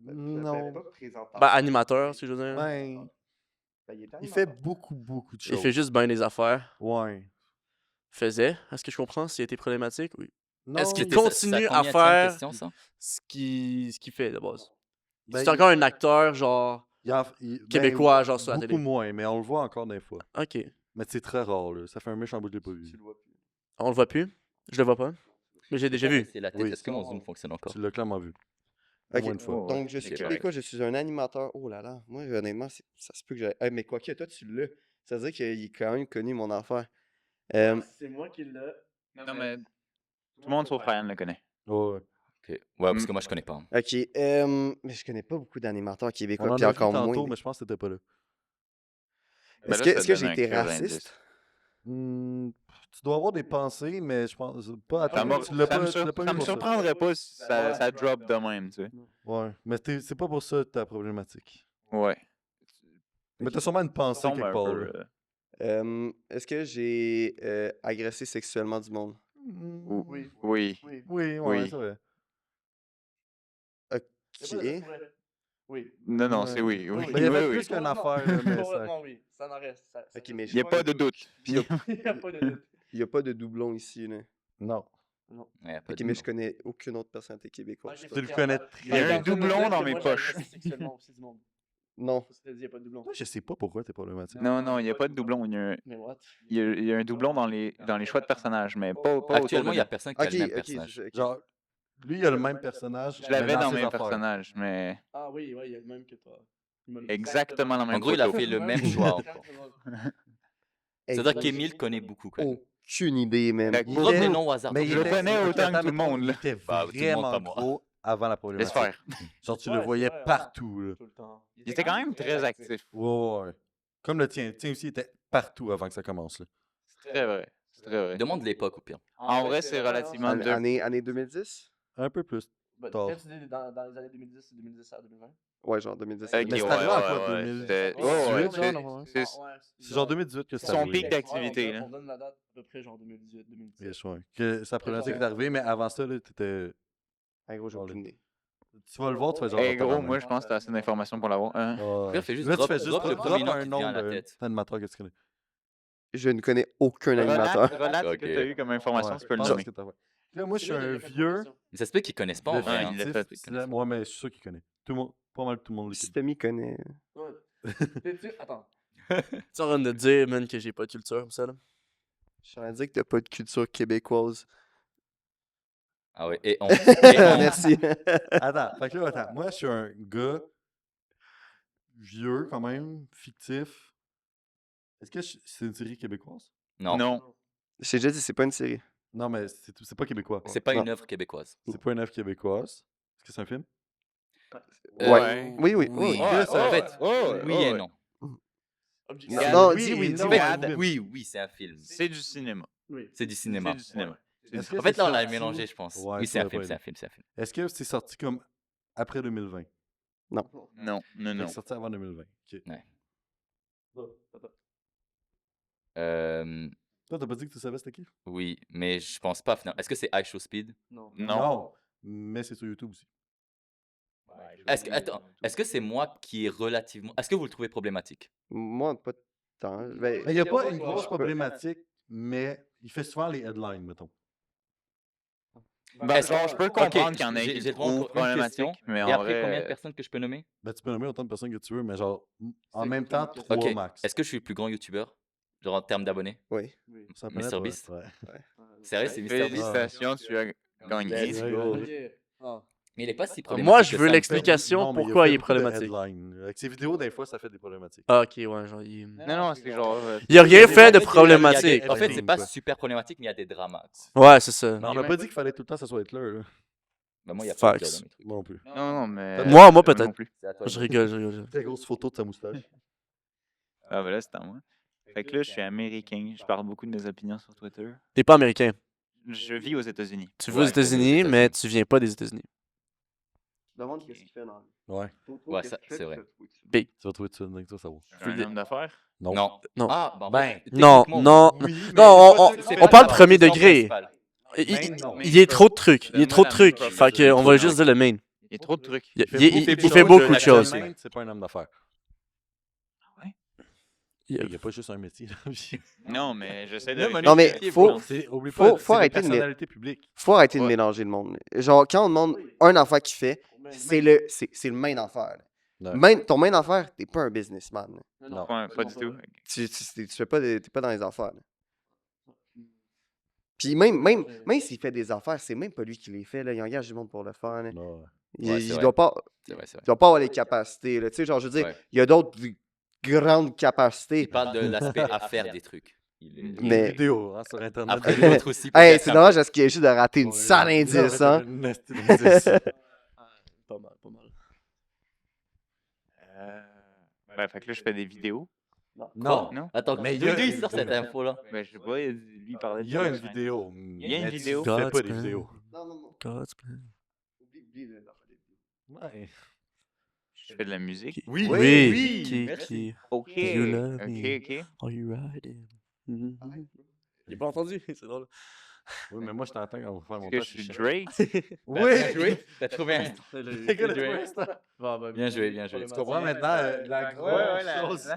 Non. Pas présentateur. Ben, animateur, si je veux dire. Ben, Ben, il est il fait animateur. beaucoup de Il choses. fait juste bien des affaires. Ouais. Faisait, est-ce que je comprends? S'il a été problématique, oui. Non, Est-ce qu'il C'était continue sa à combienième faire question, ça? ce qu'il fait de base? Ben, C'est encore un acteur, genre, ben, québécois, genre, sur la beaucoup télé. moins, mais on le voit encore des fois. Ok. Mais c'est très rare, là. Ça fait un méchant bout que je l'ai pas vu. Tu le vois plus. On le voit plus? Je le vois pas. Mais j'ai déjà vu. C'est la tête. Oui. Est-ce que mon zoom fonctionne encore? Tu l'as clairement vu. Au Ok, moins une fois. Oh, ouais, donc je c'est suis correct. québécois, je suis un animateur. Oh là là, moi honnêtement, ça se peut que j'ai. Mais quoi que toi tu l'as. Ça veut dire qu'il est quand même connu mon affaire. C'est moi qui l'ai. Non, mais tout le monde sauf Ryan le connaît. Ouais. Ok. Ouais, parce que moi, je connais pas. Ok, mais je connais pas beaucoup d'animateurs On québécois, en puis a vu encore tantôt, moins. mais je pense que t'étais pas là. Ben Est-ce là, que, ça est-ce que donne j'ai un été clear raciste? indice. Tu dois avoir des pensées, mais je pense pas à Ça toi. m'a- Tu l'as ça me pas, tu l'as pas ça vu me pour ça. surprendrait pas si ça drop de même, tu sais. Ouais, mais c'est pas pour ça ta problématique. Ouais. Mais t'as sûrement une pensée Tombe quelque un part. peu, là. Est-ce que j'ai agressé sexuellement du monde? Oui. Oui, ouais, Oui. c'est vrai. Ok. Oui. Non, non, Ouais. c'est oui. Oui, Ben, il y avait oui, plus oui. qu'une affaire, là, mais ça... oui. Ça en reste. Ok, mais Il n'y a pas de doute. il y a, Il n'y a pas de doute. il y a pas de doublon ici, là. Non. Ouais, pas Ok, de mais nom. je connais aucune autre personnalité québécoise. Tu le connais très Il y a un bien. doublon dans mes poches. Non. Il n'y a pas de doublon. Moi, je sais pas pourquoi t'es problématique. Non, non, il n'y a pas de doublon. Mais what? Il y a un doublon dans les choix de personnages, mais pas autour Actuellement, il de n'y a nous. personne qui a Ok, le même ok, personnage. c'est ça, ok. Genre, lui, il a le même personnage. Je l'avais mais dans ses mes affaires. personnages, mais Ah oui, il y a le même que toi. exactement la même En gros, il a photo. fait le même choix. Hey, C'est-à-dire j'ai qu'Émile connaît beaucoup. Quand même. aucune idée, même. Fait que Il Drop était- des noms au hasard. Mais drop il des le noms. était- connais autant que attends, tout le monde, Il là. était Bah, tout le monde, vraiment pas moi. gros avant la Laisse problématique. faire. Genre, tu le voyais partout, là. Tout le temps. Il était quand même très actif. Ouais. Comme le tien. Le tien aussi était partout avant que ça commence, là. C'est très vrai. C'est très vrai. Demande l'époque au pire. En vrai, c'est relativement Année, dur. année 2010? Un peu plus. Tard. Quand tu dis dans les années 2010, c'est 2010 à 2020? Ouais, genre 2010. Ok, Mais ouais, c'est ouais, arrivé en quoi, ouais. 2018, C'était- ouais, ouais, genre, C'est genre 2018 que c'est Son arrivé. pic d'activité, là. On donne la date à peu près genre 2018, 2017. Yes, ouais. Que sa problématique est arrivée, mais avant ça, là, t'étais... Hey, gros, j'ai aucune idée. Tu vas le voir, tu fais genre... Hey, gros, tabarnak. moi, je pense que t'as assez d'informations pour l'avoir. Hein? Ouais. Pire, fais juste Là, tu drop- fais juste drop le drop premier nom un qui te nom vient à la tête. d'animateur que tu connais. Je ne connais aucun animateur. Relate ce Ok. que t'as eu comme information, Ouais. tu peux le Pense nommer. ce que t'as fait. Là, moi, je suis un vieux... Mais ça se peut qu'ils connaissent pas en de vrai. Ouais, hein. il l'a fictif. fait. Ouais, mais je suis sûr qu'il connaît. Tout le monde, pas mal tout le monde le connaît. Systemi connaît. Attends. Tu es en train de dire, man, que j'ai pas de culture comme ça, là? Je suis en train de dire que t'as pas de culture québécoise. Ah ouais. Et on. Merci. Attends, fait que là, attends. Moi, je suis un gars vieux, quand même, fictif. Est-ce que c'est une série québécoise? Non, Non. J'ai déjà dit, c'est pas une série. Non, mais c'est pas québécois. c'est pas Non. une œuvre québécoise. C'est pas une œuvre québécoise. Est-ce que c'est un film? Ouais. Oui, oui, Oui. oui. En fait, ouais, oui ouais. et non. Objectif. Regarde, Non, oui dis et oui, dis non. oui. Regarde, Oui, oui, c'est un film. c'est du cinéma. Oui. C'est du cinéma. C'est du cinéma. Est-ce que En fait, c'est là, on l'a sorti- mélangé, je pense. Ouais, Oui, ça c'est un doit film, pas c'est un être. film, c'est un film. Est-ce que c'est sorti comme après 2020? Non, non, non. C'est sorti avant 2020. Ok. Euh, Toi, t'as pas dit que tu savais c'était qui? oui, mais je pense pas finalement. Est-ce que c'est High Show Speed? Non. Non. Mais c'est sur YouTube aussi. Est-ce que c'est moi qui est relativement... Est-ce que vous le trouvez problématique? Moi, pas tant. Mais il n'y a pas une grosse problématique, mais il fait souvent les headlines, mettons. Ben, Est-ce genre, que- je peux Ok, comprendre qu'il y en ait j'ai qui le droit trouvent encore une question. problématique, mais Et en après, combien de vrai... personnes que je peux nommer? Ben, tu peux nommer autant de personnes que tu veux, mais genre, en même temps, 3 Ok. max. Est-ce que je suis le plus grand youtubeur? Genre en termes d'abonnés? Oui. Ça paraît pas, MrBeast? ouais. Sérieux, c'est MrBeast? Félicitations, tu as gagné. Let's Ouais, go. Mais il est pas si problématique. Moi, je que veux ça, l'explication Non, mais pourquoi fait il est beaucoup de problématique. headlines. Avec ses vidéos, des fois, ça fait des problématiques. Ah, ok, ouais, genre, Non, c'est genre... Il a rien Mais fait en de fait, problématique. En fait, c'est pas Quoi. super problématique, mais il y a des dramas. Ouais, c'est ça. Mais on n'a pas dit qu'il fallait tout le temps que ça soit Hitler. Là. Ben, moi, il y a pas de Facts. dans mes trucs. Moi non plus. Non, mais... Moi, non peut-être. plus. C'est à toi. Je rigole, je rigole. Très grosse photo de sa moustache. Ah, ben là, c'est à moi. Fait que là, je suis américain. Je parle beaucoup de mes opinions sur Twitter. T'es pas américain. Je vis aux États-Unis. Tu vis aux Ouais, États-Unis, mais tu viens pas des États-Unis. Demande qu'est-ce qu'il fait dans Ouais. Ouais, ça, c'est vrai. Tu vas trouver tout de suite, ça va. Je suis un homme d'affaires. Non. Non. Non. Ah, ben, en Ben, fait, Non, techniquement, non. Oui, mais Non, c'est pas c'est on pas parle la premier raison degré. principale. Il y a trop de trucs. Il y a trop de trucs. Fait que, on va juste dire le main. Il y a trop de trucs. Il fait fait beaucoup de choses. Actuellement, c'est pas un homme d'affaires. Il- Il n'y a pas juste un métier. Non, mais j'essaie de... Non, mais Non, mais rectifier, faut- bro. Oublie Faut- pas, faut c'est arrêter des de personnalités publiques. Faut arrêter de Ouais. mélanger le monde. Genre, quand on demande un affaire qu'il fait, c'est le main affaire. Ouais. Ton main affaire, t'es pas un businessman. Non. Pas du tout. Tu fais pas t'es pas dans les affaires. Puis même s'il fait des affaires, c'est même pas lui qui les fait. Là. Il engage du monde pour le faire. Là. Non. Il, Ouais, c'est il vrai. doit pas, C'est vrai, c'est vrai. il doit pas avoir les capacités. Là. Tu sais, genre, je veux dire, Ouais. il y a d'autres grandes capacités. Il parle de l'aspect à faire des trucs. Il est... Il y a Mais- des vidéos hein, sur Internet. Après, l'autre aussi. Hey, peut-être c'est un dommage peu. parce qu'il y a juste de rater une sale indice. Hein? Pas mal, pas mal. Ben, fait que là, je fais des vidéos. Non. Non? Attends, Mais mais il y a- il sort cette info-là. Ben, je sais pas, lui, il parlait de... Il y a une vidéo. Il y a une mais tu vidéo. fais pas God's des plan. vidéos. Non. God's plan. Oublie le- Ouais. Je fais de la musique. Oui, Oui. oui. Qui. OK. You love OK, me. OK. Are you riding? J'ai pas entendu, c'est drôle. Oui, mais moi, je t'entends quand on va faire mon Est-ce que tâche. je suis Drake? Oui! Bien joué. T'as trouvé un. Les gars, Bien le twist, hein. Bien joué, bien joué. Tu comprends maintenant la grosse chose.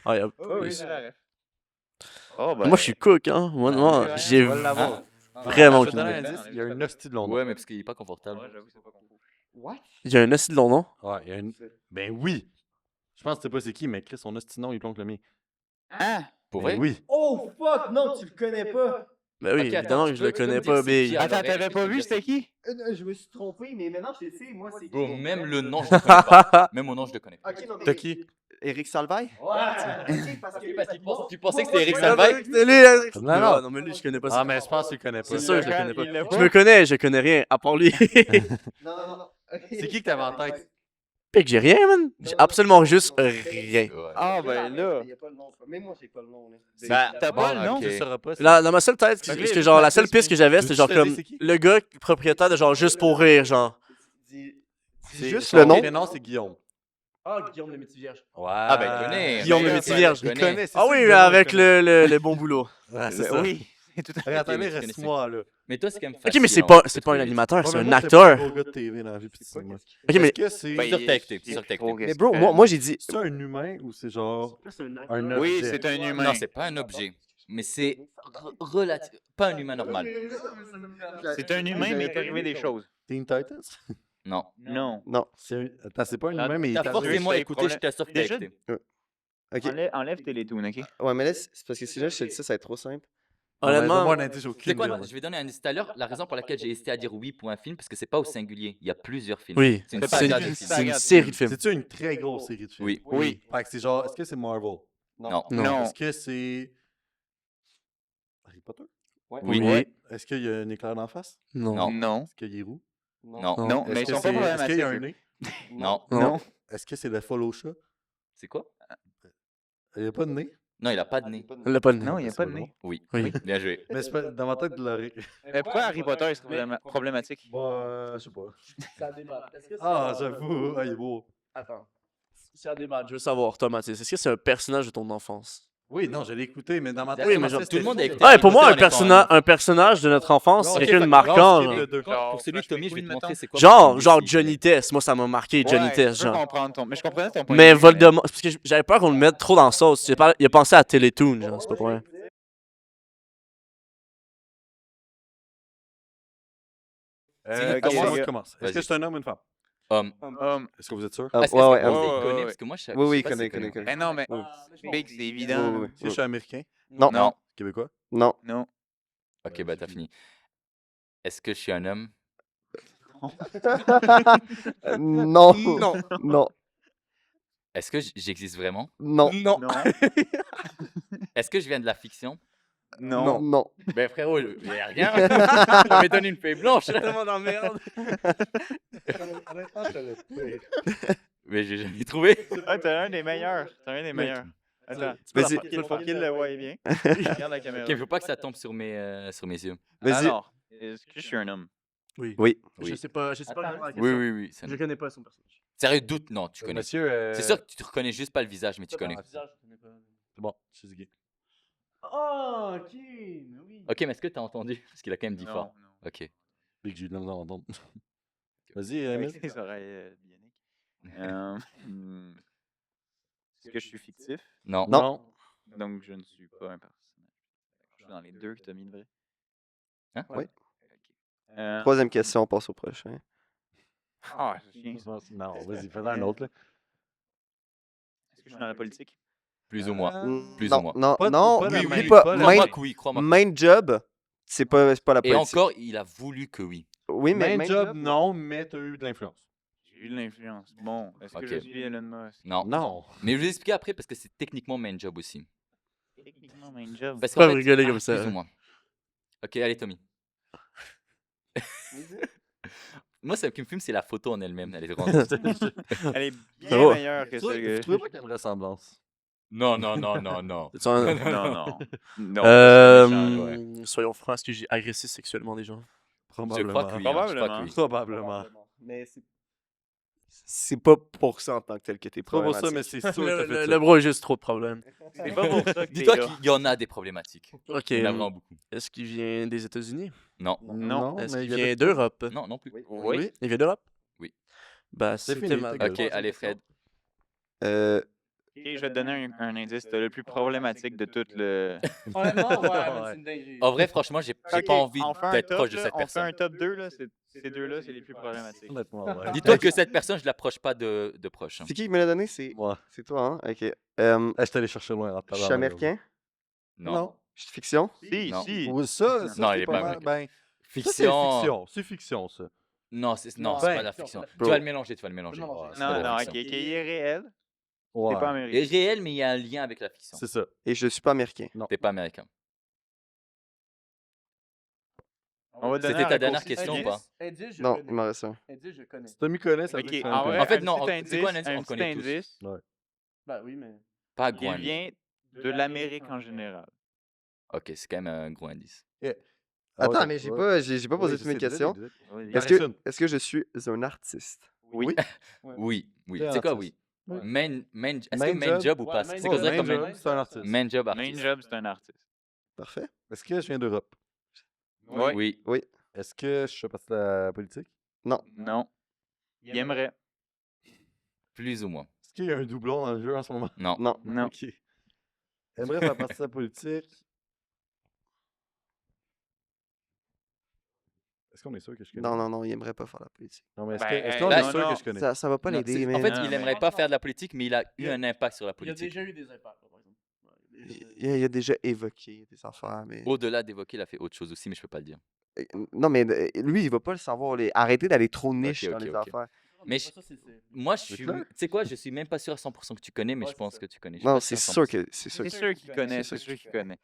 Ah, y'a Oh, plus. Oh, ben... Moi, je suis cook, hein. Moi, j'ai Tu vas l'avoir. vraiment Je vais te aucune donner idée. un indice, il y a une hostie de long nom. Ouais, mais parce qu'il est pas confortable. What? Il y a un assis de long nom. Ouais, il y a une... Ben oui! Je pense que tu sais pas c'est qui, mais Chris, son hostie de nom, il plonge le mien. Ah! Pour Ben vrai? oui! Oh fuck, non, tu le connais pas. Ben oui, Ok, attends, évidemment que tu je le peux me connais dire pas, c'est Big. qui, Attends, alors, t'avais pas vu c'était qui? Je me suis trompé, mais maintenant je sais, moi c'est Bro, même le nom, je le connais pas. Même mon nom, je le connais pas. Ok, non, mais... T'as qui? Eric Salvaille? Ouais. parce Tu pensais que c'était Eric Salvaille? Non, non. Non, mais lui, je connais pas Ah, ça. mais je pense que tu le connais pas. C'est sûr, je le connais Il l'a pas. pas? Je me connais, je connais rien, à part lui. Non. C'est qui que t'avais en tête? Pis que j'ai rien, man. J'ai absolument juste rien. Ouais. Ah, ben là... Il y a pas le nom. Même moi, j'ai pas le nom. Là. Ben, t'as pas le nom? ok. Tu sauras pas. c'est- Dans ma seule tête, Fait que parce là, que genre, la seule Mathis, piste que j'avais, c'était tu genre sais comme c'est qui? le gars propriétaire de genre juste pour rire, genre. Dis C'est- juste son le nom. prénom, c'est Guillaume. Ah, Guillaume le métier vierge. Ouais. Ah, ben, il connaît. Guillaume Mais le métier vierge. il Il connaît, c'est Ah sûr, oui, Guillaume, avec il connaît. le bon boulot. Ouais, c'est ça. Oui, c'est tout à fait... Hey, attendez, Ok, tu reste-moi là. Mais toi, c'est quand même Ok, facile. mais c'est hein, pas, tu c'est peux pas un trouver. animateur, Ouais, c'est mais un moi, j'étais pas acteur. un gros gars de TV dans la vie, puis c'est moi. Ok, mais Est-ce que c'est Ben, Sur TikTok, sur TikTok. Mais bro, moi j'ai dit. c'est un humain ou c'est genre un objet? Oui, c'est un humain. Non, c'est pas un objet. Mais c'est relatif. Pas un humain normal. C'est un humain, mais il est arrivé des choses. Teen Titans? Non. Non. Non. Attends, c'est pas un Ah, humain, mais il est T'as arrivé. forcément c'est écouté, je t'assure que t'as Déjà- écouté. Ok. Enlève Télétoon, OK? Ouais, mais là, c'est parce que si là je te dis ça, ça va être trop simple. Honnêtement, Donne-moi un indice, j'ai C'est aucune quoi, idée. je vais donner un indice tout à l'heure. La raison pour laquelle j'ai hésité à dire oui pour un film, parce que c'est pas au singulier. Il y a plusieurs films. oui, C'est une c'est saga de une, films. c'est une série de films. C'est-tu une très grosse série de films? Oui. Oui. Fait que c'est genre, est-ce que c'est Marvel? Non. Non. Est-ce que c'est Harry Potter? Oui. Oui. Est-ce qu'il y a un éclair d'en face? Non. Non. Non. Est-ce qu'il est roux? Non. Non. Mais ils Est-ce sont que pas c'est- problématiques. Est-ce qu'il y a un eux. nez? Non. Non. Est-ce que c'est le follow chat? C'est quoi? Il n'y a pas de nez? Non, il a pas de nez. Elle l'a pas de nez. Non, il n'y a c'est pas pas de nez. Oui. Oui. Bien joué. Mais c'est pas dans ma tête de l'oreille. Pourquoi Harry Potter est problématique? Bah, je sais pas. Ça débat. Ah, j'avoue, ah, il est beau. Attends. Ça débat. Je veux savoir, Thomas, est-ce que c'est un personnage de ton enfance? Oui, non, je l'ai écouté, mais dans ma tête, Oui, je mais pensais genre, que tout le c'était monde faux. a écouté. Ouais, pour moi, on est en- un personnage de notre enfance, Non, c'est ok, quelqu'un de fait que marquant. lance Genre, skip de Pour Genre celui de Fresh Tommy, je vais McQueen, te montrer mettons. c'est quoi. genre, Fresh genre McQueen, Johnny Test. Moi, ça m'a marqué Johnny Ouais, Test, je peux genre. comprendre ton... Mais je comprenais ton point Mais de vue, Voldemort, parce que j'avais peur qu'on le mette trop dans la sauce. Il a pensé à Télétoon, genre, c'est pas pour rien. C'est- Comment ok, moi, je gars. commence. Est-ce que Vas-y. c'est un homme ou une femme? Est-ce Est-ce que vous êtes sûr? Ah, est-ce que ouais, vous ouais, pensez ouais, qu'il connaît? ouais. Parce que moi, je Oui, oui, sais pas connais, s'il connaît. connais. Ben non, mais Oui. Big, c'est Oui, évident. oui, Si je suis américain, Non. Non. québécois, Non. Non. Ok, bah t'as fini. Est-ce que je suis un homme? Non. Non. Non. Est-ce que j'existe vraiment? Non. Non. Non. Est-ce que je viens de la fiction? Non. Non. Ben frérot, il y a rien. On m'avait donné une feuille blanche. Tellement d'emmerde. Mais j'ai jamais trouvé. Ah, t'as un des meilleurs. T'as un des meilleurs. Attends, Vas-y. pour qu'il le voie bien. Regarde la caméra. Ok, je veux pas que ça tombe sur mes yeux. Vas-y. Alors, est-ce que je suis un homme? Oui. Oui. Oui. Je sais pas répondre à la Oui, question. oui, oui. Je connais pas son personnage. Sérieux, doute? Non, tu connais. Monsieur. C'est sûr que tu te reconnais juste pas le visage, mais tu connais. C'est bon, je suis gay. Oh, ok. Oui. Ok, mais est-ce que t'as entendu? Parce qu'il a quand même dit Non, fort. non. Ok. Big, j'ai eu de la misère à entendre. Vas-y, Avec Emile. ses oreilles bioniques. Hmm. Est-ce que je suis fictif? Non. Non. Donc, je ne suis pas un personnage. Je suis dans les deux que tu as mis de vrai. Hein? Oui. Ok. Troisième question, on passe au prochain. Ah, c'est chien, ça. Non, vas-y, fais un autre. Là. Est-ce que je suis dans la politique? Plus ou moins. Plus non, ou moins. non, Pas- non, pas la oublie même- pas. pas la Crois-moi Main, que oui, crois-moi. que oui. main job, c'est pas la Et politique. encore, il a voulu que oui. Oui, mais Main job, non, mais t'as eu de l'influence. J'ai eu de l'influence. Bon, est-ce que Ok. je suis Elon Musk? Non. Non. Mais je vais vous expliquer après parce que c'est techniquement main job aussi. Techniquement, main job. Parce Faut pas qu'en fait, rigoler comme ça. plus ou moins. Ok, allez, Tommy. Moi, ce qui me fume, c'est la photo en elle-même. Elle est vraiment- Elle est bien Oh. meilleure que Vous celle que... trouvez pas qu'il y a une ressemblance? Non, non, non, non, non. C'est un- Non, non. Non, c'est méchant, là. Soyons francs, est-ce que j'ai agressé sexuellement des gens? Je crois que oui. hein, je crois Probablement. que oui. Probablement. Mais c'est pas pour ça en tant que tel que t'es C'est pas pour ça, problématique. mais c'est sûr que t'as fait Le ça. bro a juste trop de problèmes. C'est pas pour ça que t'es Dis-toi là. qu'il y en a des problématiques. Ok. Il y en a vraiment beaucoup. Est-ce qu'il vient des États-Unis? Non. Non. Est-ce mais qu'il il y a vient d'Europe? Non, non plus. Oui. Il vient d'Europe? Oui. Bah, C'est c'était fini, ma ta gueule. Ok, allez, Fred. Ok, je vais te donner un indice. T'as le plus problématique de tout le... En vrai, franchement, j'ai Ok, pas envie on fait un d'être top, proche de là, cette On fait personne. un top 2, là. Ces deux-là, c'est les plus problématiques. Honnêtement, ouais. Dis-toi que cette personne, je l'approche pas de proche. hein. C'est qui me l'a donné? C'est Moi. toi, hein? Ok. Je t'allais chercher loin. en Je suis tabarnak, américain? Non. Je suis fiction? Si, Non. si. Ou ça, Non, c'est il est pas pas mal. américain. Ben, ça, c'est Fiction. fiction. C'est fiction, ça. Non, c'est Non, pas ben, de la fiction. Bro. Tu vas le mélanger, tu vas le mélanger. Non, non, C'est Non, pas de la non, fiction. ok, il est réel. Ouais. T'es pas Il américain. est réel, mais il y a un lien avec la fiction. C'est ça. Et je suis pas américain. T'es pas américain. On va donner C'était un ta dernière raccourci. question ou pas? Non, il m'en reste un. je connais. Si Tommy connaît, ça veut Ok, dire que c'est en un vrai, En fait, un non, petit c'est quoi un indice, indice? On petit connaît tous. indice, Bah oui, mais. Pas il gros indice. vient de l'Amérique en général. Ok, c'est quand même un gros indice. Ah Attends, ouais, mais j'ai ouais. pas posé Oui, toutes mes je sais, questions. désolé. Oui. Est-ce que je suis un artiste? Oui. Oui, oui. T'es un C'est quoi, artiste. oui? Ouais. Est-ce que Main main job? job ou pas? Ouais, C'est main considéré Main comme job, c'est un artiste. main job Main artiste. job, c'est un artiste. Parfait. Est-ce que je viens d'Europe? Oui. Oui. Est-ce que je fais partie de la politique? Non. Non. Il aimerait. Plus ou moins. Est-ce qu'il y a un doublon dans le jeu en ce moment? Non. Non. Non. Ok. Aimerait faire partie de la politique. Est-ce qu'on est sûr que je connais? Non, il aimerait pas faire la politique. Non, mais est-ce Ben, qu'on non, est sûr non. que je connais? Ça va pas Non, l'aider, c'est- mais En fait, Non, il mais- aimerait pas faire de la politique, mais il a eu un impact sur la Il y a politique. déjà eu des impacts, par exemple. il a déjà évoqué des affaires, mais... Au-delà d'évoquer, il a fait autre chose aussi, mais je peux pas le dire. Non, mais lui, il va pas le savoir. Arrêtez d'aller trop niche Ok, dans ok, les ok. affaires. Mais Moi, je C'est suis. clair? Tu sais quoi, je suis même pas sûr à 100% que tu connais, mais Ouais, je pense c'est que tu connais. Je suis Non, pas c'est sûr à sûr 100%. que... C'est sûr C'est que... sûr qu'il connaît, c'est c'est sûr qu'il connaît.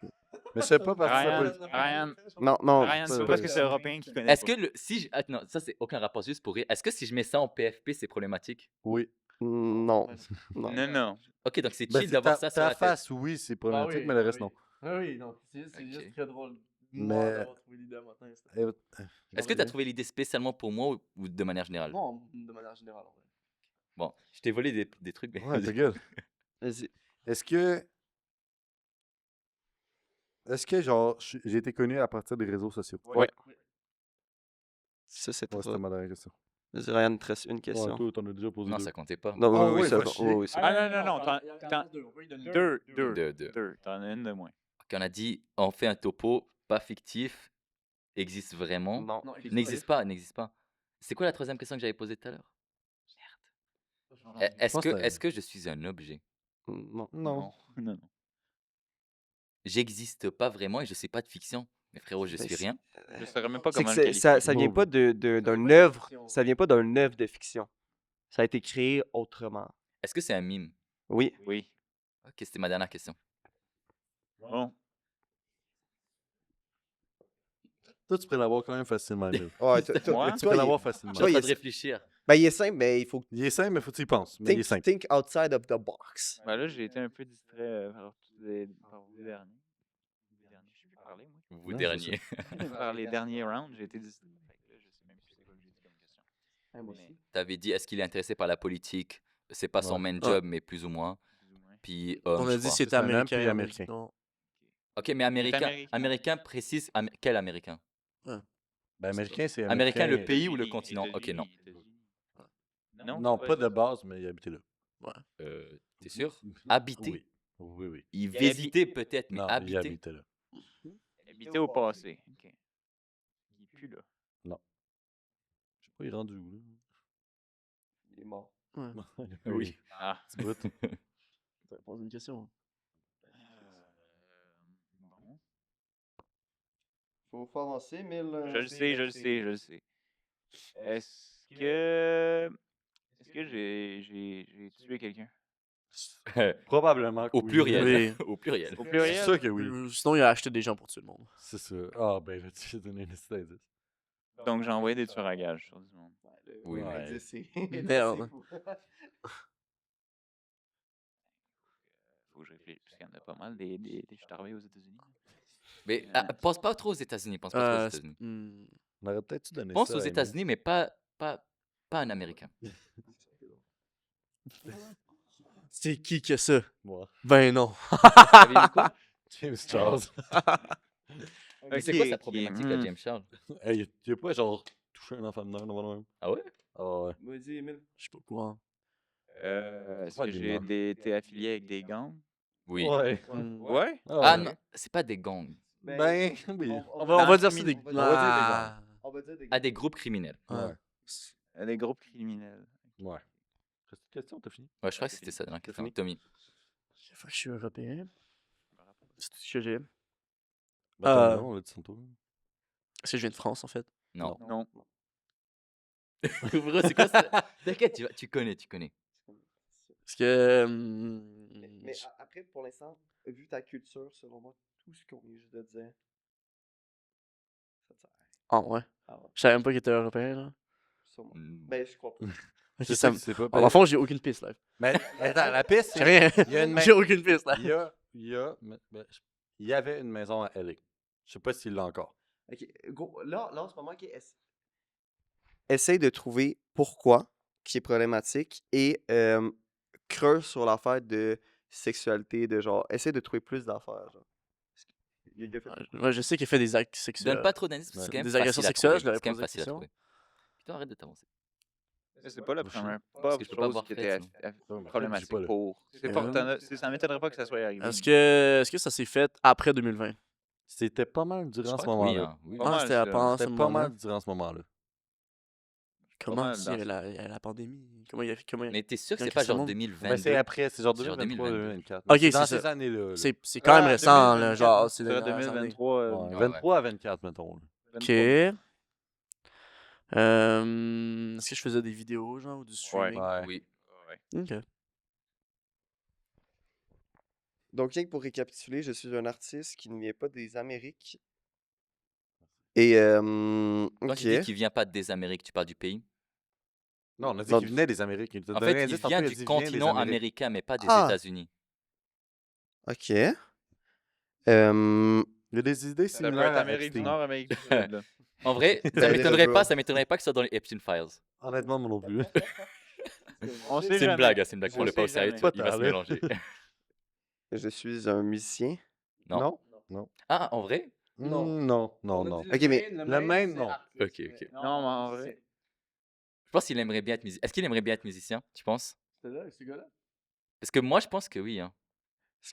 Mais je fais pas partie de la Ryan, politique. Ryan, Non. Ryan, pas- c'est pas- parce que c'est européen qui connaît. Est-ce que si je... Attends, ça c'est aucun rapport, juste pour rire. Est-ce que si je mets ça en PFP, c'est problématique? Oui. Non. Non. Non. Ok, donc c'est Ben, chill d'avoir ça sur ta la tête. face, oui, c'est problématique, mais le reste, non. Oui, non, c'est Ok. juste très drôle. Mais- Moi, d'avoir trouvé l'idée à matin. Eh, Est-ce que tu as trouvé l'idée spécialement pour moi ou de manière générale? Non, de manière générale, en vrai. Bon, je t'ai volé des trucs, mais Ouais, ta gueule. Vas-y. Est-ce que Est-ce que, genre, j'ai été connu à partir des réseaux sociaux? Ouais. Ça, c'est Ouais, trop. c'était ma dernière question. Vas-y, Ryan, il te reste une Ouais, question. toi, t'en as déjà posé Non, deux. ça comptait pas. Non, Ah oui, ouais, ça va va. chier. Oui, oui, c'est Ah non, Deux. Deux. T'en as une de moins. Ok, on a dit, on fait un topo pas fictif, existe vraiment. Non. N'existe pas, n'existe pas. C'est quoi la troisième question que j'avais posée tout à l'heure? Est-ce pense que, que- est-ce que je suis un objet? Non. Non. Non. J'existe pas vraiment et je sais pas de fiction. Mais frérot, je Ben, suis rien. Je saurais même pas C'est comment que le ça qualifier. vient pas d'un œuvre. Ça vient pas d'un œuvre de fiction. Ça a été créé autrement. Est-ce que c'est un mime? Oui. Oui. Ok, c'était ma dernière question. Bon. Toi, tu pourrais l'avoir quand même facilement, Emile. Ouais, Moi? Tu pourrais l'avoir facilement. Je Toi, suis en il train est- de réfléchir. Ben, il est simple, mais il faut Il est simple, mais faut que tu y penses. Mais il est simple. think outside of the box. Ben là, j'ai été un peu distrait par vous derniers. Je sais plus parler, moi. Vous Non, dernier. Par les derniers rounds, j'ai été distrait. Fait que là, je sais même plus c'est quoi que j'ai dit comme question. Moi Mais- aussi. T'avais dit, est-ce qu'il est intéressé par la politique? C'est pas son Ouais. main job, mais plus ou moins. Plus ou moins. Puis, On je a dit crois. c'était C'est un homme, américain. puis américain. Non. Ok, mais américain. américain. Américain précise. Quel américain? Ben, américain, c'est Américain, le américain. pays ou le États-Unis, continent? Ok, non. États-Unis. Non, pas de base, mais il habitait là. T'es sûr? Habiter. Oui. Oui, oui. Il Il visitait peut-être, mais Non, il habiter. habitait là. Habité au passé. OK. Il est plus là. Je sais pas, il est rendu où, là? Il est mort. Oui. Ah. Petit bout. Ça pose une question. Bon. Faut avancer, mais Je le sais. Est-ce que j'ai tué quelqu'un? Probablement que Au oui. pluriel. Oui. Au pluriel. Au C'est pluriel? sûr que oui. Sinon, il a acheté des gens pour tuer le monde. C'est ça. Ah, ben là, tu as donné un petit indice. Donc, j'ai envoyé des tueurs à gages sur du monde. Oui. Ouais. Merde. Faut que je réfléchisse, parce qu'il y en a pas mal. Je suis arrivé aux États-Unis. Mais pense pas trop aux États-Unis. Pense pas trop aux États-Unis. On aurait peut-être donné Pense ça aux à Emile. États-Unis, mais pas un Américain. C'est qui que ça? Moi. Ben non. Saviez-vous quoi? James Charles. Mais c'est quoi Ok, sa ok, problématique à James Charles? Hey, tu as pas, genre, touché un enfant de mineur devant même? Ah ouais? Ah ouais. Vas-y, Emile. Je suis pas au courant. Est-ce Pas que des j'ai noms. été affilié avec des gangs? Oui. Ouais. Ouais? Ah non, c'est pas des gangs. Ben, oui. On va dire ça ça des. On va dire Ah. On va dire des À des groupes criminels. Ah. Des groupes criminels. Ouais. Reste une question, t'as fini? Ouais, je crois que c'était ça dans la question. fini? Tommy. Chaque fois que je suis européen. C'est tout ce que j'ai. Ben, Euh, non, on l'a dit tantôt. Parce que je viens de France, en fait. Non. Non. Bro, c'est quoi ça? T'inquiète, tu connais. Parce que. Mais après, pour l'instant, vu ta culture, selon moi, tout ce qu'on vient juste de dire, ça te sert. Ah ouais. Ah ouais. Je savais même pas qu'il était européen, là. Sûrement. Hmm. Ben, je crois pas. Ok, Je ça sais me- que c'est pas. En fond, j'ai aucune piste, là. Mais attends, la piste, J'ai rien. il y a une main- J'ai aucune piste, là. il y avait une maison à LA. Je sais pas s'il l'a encore. Ok, go. Là, en ce moment, essaye de trouver pourquoi qui est problématique et creuse sur l'affaire de sexualité, de genre. Essaye de trouver plus d'affaires, genre. Il a fait- Ouais, je sais qu'il fait des actes sexuels. Donne pas trop d'indices, parce que c'est Ouais. quand même Des agressions facile à sexuelles, trouver. je l'aurais C'est quand même posé la facile à question. trouver. Putain, arrête de t'avancer. C'est pas la Parce première que je peux pas chose voir qui Fred, était sinon. Ouais, mais Fred, j'ai problématique pas, là. pour. Ça m'étonnerait pas que ça soit arrivé. Est-ce que ça s'est fait après 2020? C'était pas mal Je durant crois ce que oui, moment-là. hein, oui. Pas Ah, mal, c'était ça. pendant ce C'était pas moment-là. mal durant ce moment-là. Comment mal il y dans avait il y avait la pandémie? Comment il y a comment il- Mais t'es sûr que Il y a c'est pas que ce genre monde. 2022? Mais c'est après, c'est genre C'est genre 2023, 2022. 2024. Ok, C'est dans c'est ces ça. années-là. là. C'est quand même récent, là. 2024, Genre, c'est ça les serait dernières années. 2023. Ouais, ouais. 23 à 24, mettons. là. Ok. Est-ce que je faisais des vidéos, genre, ou du streaming? Ouais. Oui. Ok. Donc, rien que pour récapituler, je suis un artiste qui ne vient pas des Amériques. Et, Quand tu dis ok. qu'il vient pas des Amériques, tu parles du pays? Non, on a dit Non, qu'il venait des Amériques. Il t'a En donné un fait, il indice, tantôt, vient a du dit, continent des Amériques. américain, mais pas des Ah! États-Unis. Ok. Il y a des idées Ça peut similaires être à Amérique du Epstein. Nord, Amérique du Sud. là. En vrai, Ben, ça déjà, m'étonnerait pas que ça soit dans les Epstein Files. Honnêtement, moi non plus. On sait C'est une jamais. blague, hein, c'est une blague. Je Prends-le pas au sais sérieux, jamais. il va se Pas tant, là. mélanger. Je suis un musicien. Non. Ah, en vrai? Non. Ok, mais Le même, non. Ok, ok. Non, mais en vrai. Je pense qu'il aimerait bien être musicien. Est-ce qu'il aimerait bien être musicien, tu penses? C'était là, ce gars-là? Parce que moi, je pense que oui. Hein.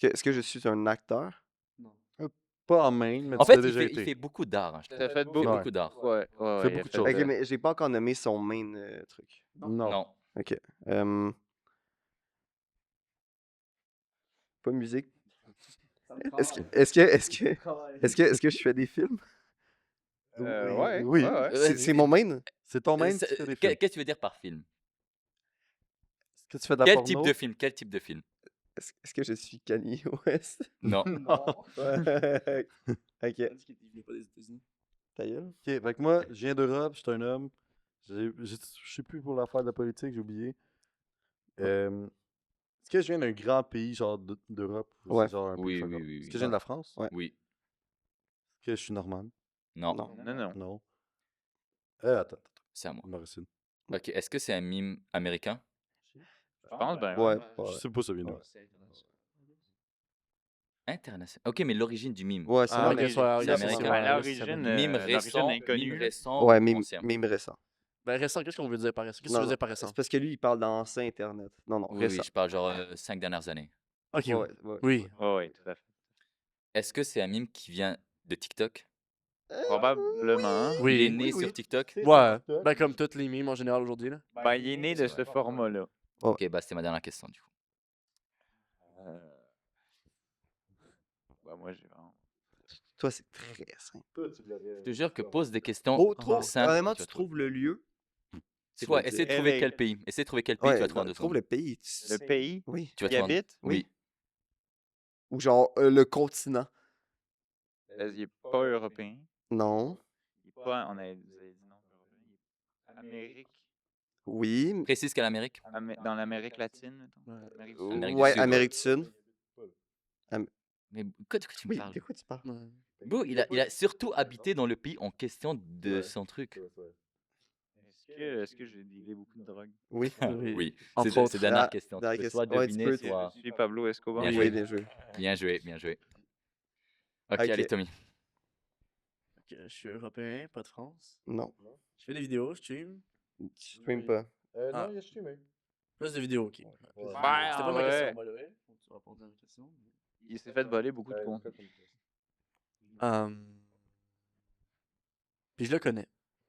est-ce que je suis un acteur? Non. Pas en main, mais En tu l'as fait, déjà il été. fait beaucoup d'art. Hein, je T'as trouve. fait Il fait beaucoup. beaucoup d'art. Ouais, ouais, Fait il a beaucoup de fait, choses. Ok, mais j'ai pas encore nommé son main truc. Non. Non. Ok. Euh, pas musique. Est-ce que je fais des films? ouais, Oui. ouais, ouais. C'est mon main? C'est ton main C'est- qui fait des Qu'est- films. Qu'est-ce que tu veux dire par film? Est-ce que tu fais de la Quel porno? type de film? Quel type de film? Est-ce que je suis Kanye West? Non. Ouais. Ok. Il dit qu'il venait pas des États-Unis. Ta gueule? Ok, fait que moi, je viens d'Europe, je suis un homme. Je sais plus pour l'affaire de la politique, j'ai oublié. Est-ce que je viens d'un grand pays, genre d'Europe? Ou Ouais. c'est genre un Oui, pays fuck oui, up? oui, Est-ce oui. que je viens de la France? Ouais. Oui. Est-ce que je suis normand? Non. Non. Non. Non. Attends, C'est à moi. Morrison. Ok. Est-ce que c'est un mime américain? Je pense, ben. Ouais. Je sais pas ça vient d'où. International. Ok, mais l'origine du mime. Ouais, c'est Ah, ok, américain. soit- C'est ok, américain. c'est À vrai, l'origine, Mime l'origine récent, inconnue. mime récent Ouais, ou ancien? mime récent. Ben récent, qu'est-ce qu'on veut dire par récent? Qu'est-ce que Non, tu veux non, dire par récent? c'est parce que lui, il parle d'ancien Internet. Non, Oui, récent. oui, je parle genre 5 dernières années. Ok, Ouais, ouais. oui. Oui, tout à fait. Est-ce que c'est un mime qui vient de TikTok? Probablement. Oui. Il est né Oui, sur oui. TikTok? Ouais, ben comme toutes les mimes en général aujourd'hui, là. Ben, il est né de ce format-là. Ok, bah c'était ma dernière question du coup. Ben, moi, j'ai vraiment. Toi, c'est très simple. Je te jure que pose des questions simples. Honnêtement, tu vas tu trouves le lieu. C'est quoi? Essaie de trouver LA. quel pays. Essaie de trouver quel pays, tu vas Ouais, trouver en 2 trouve secondes. le pays. Le pays Oui. Tu vas qui trouver en- habite, Oui. Ou genre le continent. il n'est pas européen. Non. Il n'est pas, vous avez dit non, pas européen. Il est Amérique. Oui. Précise quelle Amérique? Dans l'Amérique latine, mettons. Amérique du Sud. Amérique du Ouais, Sud, Amérique du Sud. Mais de quoi tu me Oui, parles? de quoi tu parles? Ouais. Bro, il a surtout habité dans le pays en question de Ouais. son truc. Est-ce que j'ai dealé beaucoup de drogue? Oui. Oui. Entre C'est autres. dernière Ah, question. Tu dernière peux question. soit Ouais, tu deviner, peux- soit... Je suis Pablo Escobar. Bien Oui, joué. bien joué. Bien joué, bien joué. Ok, Ok. allez, Tommy. Ok, je suis européen, pas de France. Non. Je fais des vidéos, je stream. Tu stream pas. Ah. Non, il y a streamé. Plus de vidéos, ok. Ouais. C'était Ben, pas en ma vrai, question, by the way. Faut que tu répondes à ma question. il s'est fait voler beaucoup de contenu. Puis je le connais.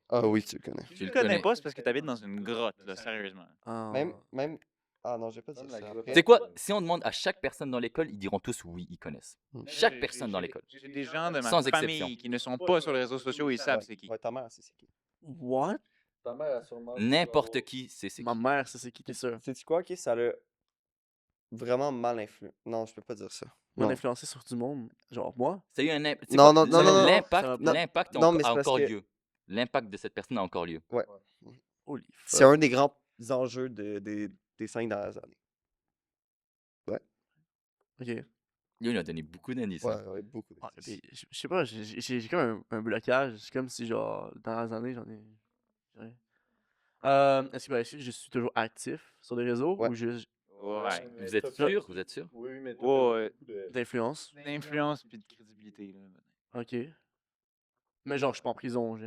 Ah oui, tu le connais. Tu le connais pas, c'est parce que tu habites dans une grotte, là, sérieusement. Ah. Même. Ah non, j'ai pas dit ça. Tu sais quoi? Si on demande à chaque personne dans l'école, ils diront tous oui, ils connaissent. Chaque J'ai- personne dans l'école. J'ai des gens de ma Sans famille exception. qui ne sont pas sur les réseaux sociaux, ils savent c'est qui. Ouais, ta mère, c'est qui. What? Ta mère a sûrement. N'importe qui, c'est Ma qui. mère, ça c'est qui, t'es sûr? Sais-tu quoi? Ok, ça l'a vraiment mal influencé. Non, je peux pas dire ça. M'a Non. influencé sur du monde. Genre moi? Ça a eu un impact. Tu sais Non, quoi? non, non, non, non. L'impact, Non, l'impact non, mais a c'est parce encore que- lieu. L'impact de cette personne a encore lieu. Holy C'est fuck. un des grands enjeux des 5 dernières années. Ok. Lui, il a donné beaucoup d'indices. hein. Ouais, beaucoup. Ah, puis, je sais pas, j'ai comme un blocage. C'est comme si, genre, dans les années, j'en ai. Est-ce que je suis toujours actif sur les réseaux Ouais. ou juste Ouais. Vous êtes sûr? Vous êtes sûr? Oui, mais Ouais, d'influence? d'influence puis de crédibilité. Là. Ok. Mais genre, je suis pas en prison. Je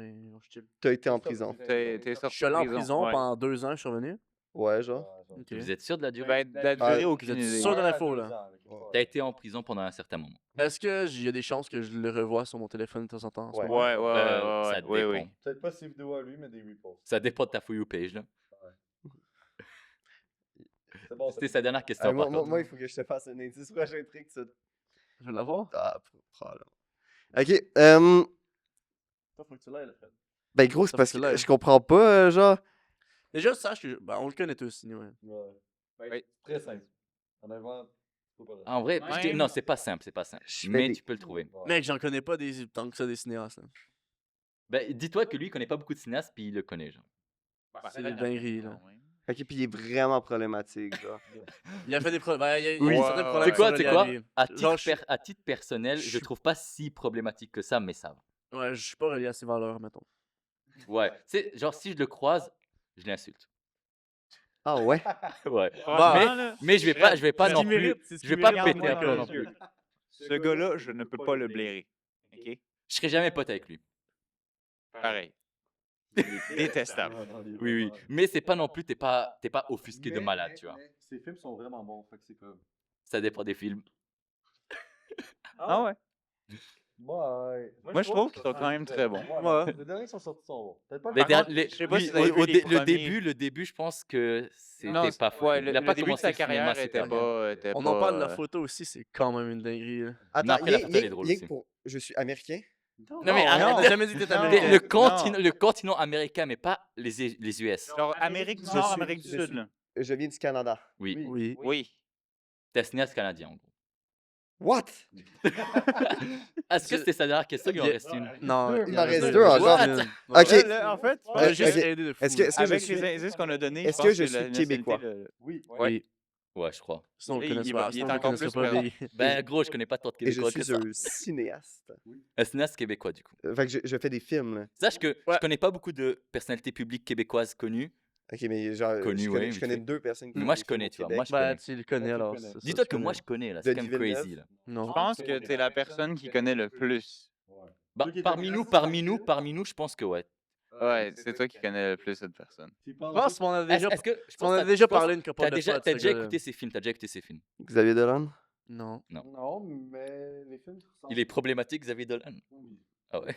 chill. T'as été en prison. T'es Je sorti suis allé en de prison ouais. pendant 2 ans, je suis revenu. Ouais, genre. Ok. Vous êtes sûr de la durée? Ben, de la durée, Ah, aucune vous êtes idée. sûr de l'info, là? T'as été en prison pendant un certain moment. Est-ce qu'il y a des chances que je le revoie sur mon téléphone de temps en temps? en ce Ouais. moment? Ouais, ouais, Ça oui, dépend. oui. Peut-être pas ses vidéos à lui, mais des reposts. Ça dépend de ta For You page. Là. C'est bon. C'était sa dernière question. Ah, moi, par moi, contre. moi, il faut que je te fasse un indice prochain truc. Ça... Je vais l'avoir? Ah, probablement. Ok. Toi, faut que tu l'aies, là, Fred. Ben, gros, c'est Ça parce fait que que là- je comprends pas, genre. Déjà, sache que. Ben, on le connaît tous, anyway. Ouais. Très simple. En avant, faut pas En vrai, Ouais. non, c'est pas simple, c'est pas simple. Je fais Mais des- tu peux le trouver. Mec, j'en connais pas tant que ça des cinéastes. Là. Ben, dis-toi que lui, il connaît pas beaucoup de cinéastes, puis il le connaît, genre. C'est des dingueries, là. Ok, puis il est vraiment problématique, genre. Il a fait des problèmes. Il y a Oui. certains Tu problèmes Tu sais quoi, qui tu sais sont quoi? reliés à lui. À Genre, titre, à titre personnel, je je- trouve pas si problématique que ça, mais ça va. Ouais, je suis pas relié à ses valeurs, mettons. Ouais. Tu sais, genre, si je le croise, je l'insulte. Ah ouais? Ouais. Bah, mais je vais pas non plus. Je vais pas péter un plomb non plus. Ce gars-là, je ne peux pas le blairer. OK? Je serais jamais pote avec lui. Pareil. Il est détestable. Oui, oui. Mais c'est pas non plus, t'es pas offusqué de malade, tu vois. Ces films sont vraiment bons, fait que c'est comme... Ça dépend des films. Ah ouais? Ouais. Moi, je trouve qu'ils sont quand même très bons. Ouais. Les derniers qui sont sortis sont bons. Peut-être pas Les Par contre, je sais pas oui, si vous avez vu les premiers. le début, je pense que Non, c'était pas fou. ouais, Il a le pas début de commencé sa le cinéma carrière super était bien. pas... On en parle de la photo aussi, c'est quand même une dinguerie. Là. Attends, après, la photo, elle est drôle aussi. je suis américain. Non, mais Non, arrête t'as de- jamais dit que t'étais Non. américain. le continent américain, mais pas les US. Genre Amérique du Je Nord, suis- Amérique du je Sud, suis- là. Je viens du Canada. Oui. Oui. Oui. T'es un cinéaste canadien, en gros. What? Est-ce que c'était sa dernière question? Il en reste une. Non, Il en reste deux. deux encore. What? Ok. Là, en fait, On a Ok. juste aidé de fou. Est-ce que je avec suis... les indices qu'on a donnés, Est-ce pense que je la suis nationalité, québécois? Oui. Oui. Ouais, je crois. Sinon, on le Et connaît il pas. va- il Sinon, est on le encore connaît plus pas. présent. Billy. Ben, gros, je connais pas tant de Et je Québécois que suis ça. un cinéaste. Un cinéaste québécois, du coup. Fait que je fais des films, là. Sache que Ouais. je connais pas beaucoup de personnalités publiques québécoises connues. Ok, mais genre, Connu, je ouais, connais, vite connais fait. deux personnes qui Mais font moi, des je films connais, au tu vois. Québec. Moi, je Ben, connais. tu le connais alors. connais. c'est ça, Dis-toi tu que moi, connais. je connais, là. C'est quand Denis même Villeneuve. crazy, là. Non. Je pense que t'es la personne qui connaît le plus. Bah, Ceux qui parmi étaient nous, racistes parmi nous, je pense que ouais. Ouais, c'est toi qui connais le plus cette personne. Je pense qu'on a déjà, Est-ce que je on pense a que déjà je pense- parlé une couple T'as de déjà, fois. de t'as ce déjà gars-là. écouté ses films, t'as déjà écouté ses films. Xavier Dolan? Non. Non, mais les films ressemblent. Il est problématique, Xavier Dolan. Oui. Ah ouais.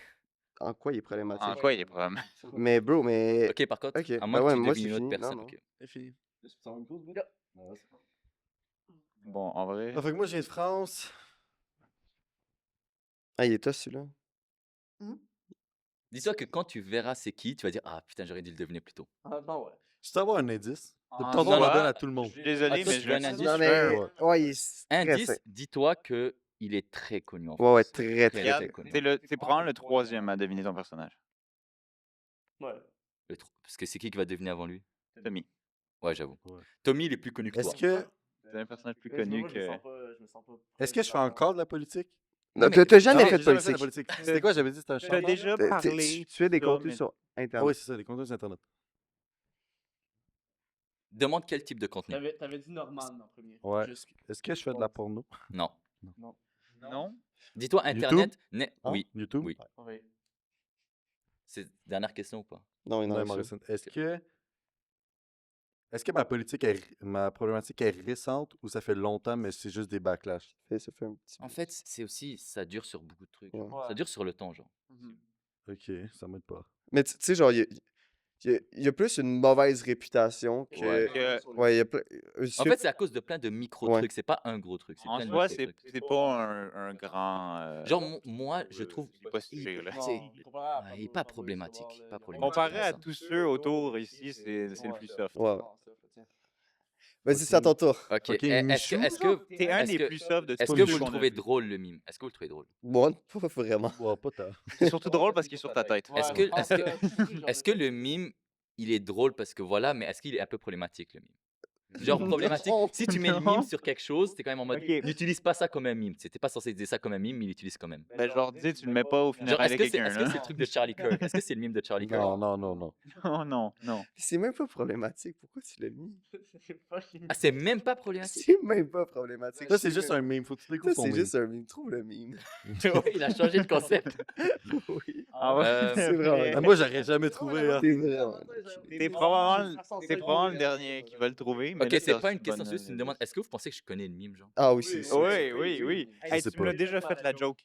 En quoi il est problématique? En quoi il est problème? Mais bro, mais... Ok, par contre, Ok, à ben moins ouais, que tu moi, devines c'est une autre fini. personne. Non, non. ok. C'est fini. Ça va une pause, vite? Ouais, c'est bon. Bon, en vrai. Ah, fait que moi, je viens de France. Ah, il est tough, celui-là. Dis-toi que quand tu verras c'est qui, tu vas dire ah putain j'aurais dû le deviner plus tôt. Ah, non, ouais. Je t'envoie un indice. En Tantôt, on soi, en donne à tout le monde. Je suis désolé, Ah, toi, mais tu je veux un le indice? Non, dis mais... ouais. Ouais, il est très Indice, simple. dis-toi que il est très connu en Ouais, France. ouais, très, très, Regarde, très connu. t'es probablement le troisième à deviner ton personnage. Ouais. Parce que c'est qui va deviner avant lui? Tommy. Ouais, j'avoue. Ouais. Tommy il est plus connu que Est-ce toi. que, C'est un personnage plus Ouais, connu moi, je me que. sens pas- je me sens pas est-ce que je fais encore de la politique? Non, mais- t'as jamais Non, fait j'ai de jamais fait politique. C'était quoi, j'avais dit, c'était un T'as chanteur? déjà parlé. Tu fais des ça, contenus mais- sur Ah Internet. oui, c'est ça, les contenus sur Internet. Demande quel type de contenu. T'avais dit Norman en premier. Ouais. Juste- Est-ce que je fais de la porno? Non. Non? Dis-toi Internet. Hein? Oui. YouTube? Oui. Oui. C'est dernière question ou pas? Non, il Non, en il m'en reste reste une. Est-ce que ma problématique est récente ou ça fait longtemps, mais c'est juste des backlash? Ça fait un petit En fait, c'est aussi ça dure sur beaucoup de trucs. Ouais. genre. Ça dure sur le temps, genre. Ok, ça m'aide pas. Mais tu sais, genre, il y a plus une mauvaise réputation que... Ouais. Ouais, il y a plein... En fait, c'est à cause de plein de micro Ouais. trucs. C'est pas un gros truc. C'est En plein de soi, micro c'est trucs. c'est pas un grand. Genre moi, je trouve. C'est pas si pire, là. C'est- Comparé à il est Pablo- pas Pablo problématique, Escobar, pas là, problématique. Comparé à ça. tous ceux autour ici, c'est le plus soft. Ouais. Non, c'est ça, tiens. Vas-y, c'est à ton tour. Ok. Ok, Est-ce que T'es un est-ce des que- plus soft de est-ce tous que les vous shows le qu'on a trouvez vus. drôle le mime? Est-ce que vous le trouvez drôle? Moi, pas vraiment. Ouais, pas tant. C'est surtout drôle parce qu'il est sur ta tête. Est-ce Ouais, que- je pense est-ce que- genre Est-ce que le mime, il est drôle parce que voilà, mais est-ce qu'il est un peu problématique le mime? Genre problématique. Si tu mets le Non. mime sur quelque chose, t'es quand même en mode. Ok. N'utilise pas ça comme un mime. T'es pas censé dire ça comme un mime, mais il l'utilise quand même. Ben, genre, dis, tu le mets pas au Genre, funérailles est-ce de que c'est quelqu'un, est-ce que c'est là. le truc de Charlie Kirk? Est-ce que c'est le mime de Charlie Kirk? Non, non, non, non. Oh non, non. C'est même pas problématique. Pourquoi tu l'as mis? C'est fucking- Ah, c'est même pas problématique. C'est même pas problématique. Ça, c'est juste un meme. Faut que tu Ça, découvres ton c'est meme. juste un meme. Trouve le meme. Ouais, il a changé de concept. Oui. Ah ouais, Euh, c'est vraiment- Ah, moi, j'aurais jamais trouvé. Hein. C'est vraiment... T'es probablement le dernier qui va le trouver. Mais Ok, là, c'est t'as pas reçu une question, bonne, c'est juste une demande. Est-ce que vous pensez que je connais le mime, genre? Ah oui, c'est ça. Oui, oui, oui. Je Hey, sais tu me l'as pas. déjà fait la joke.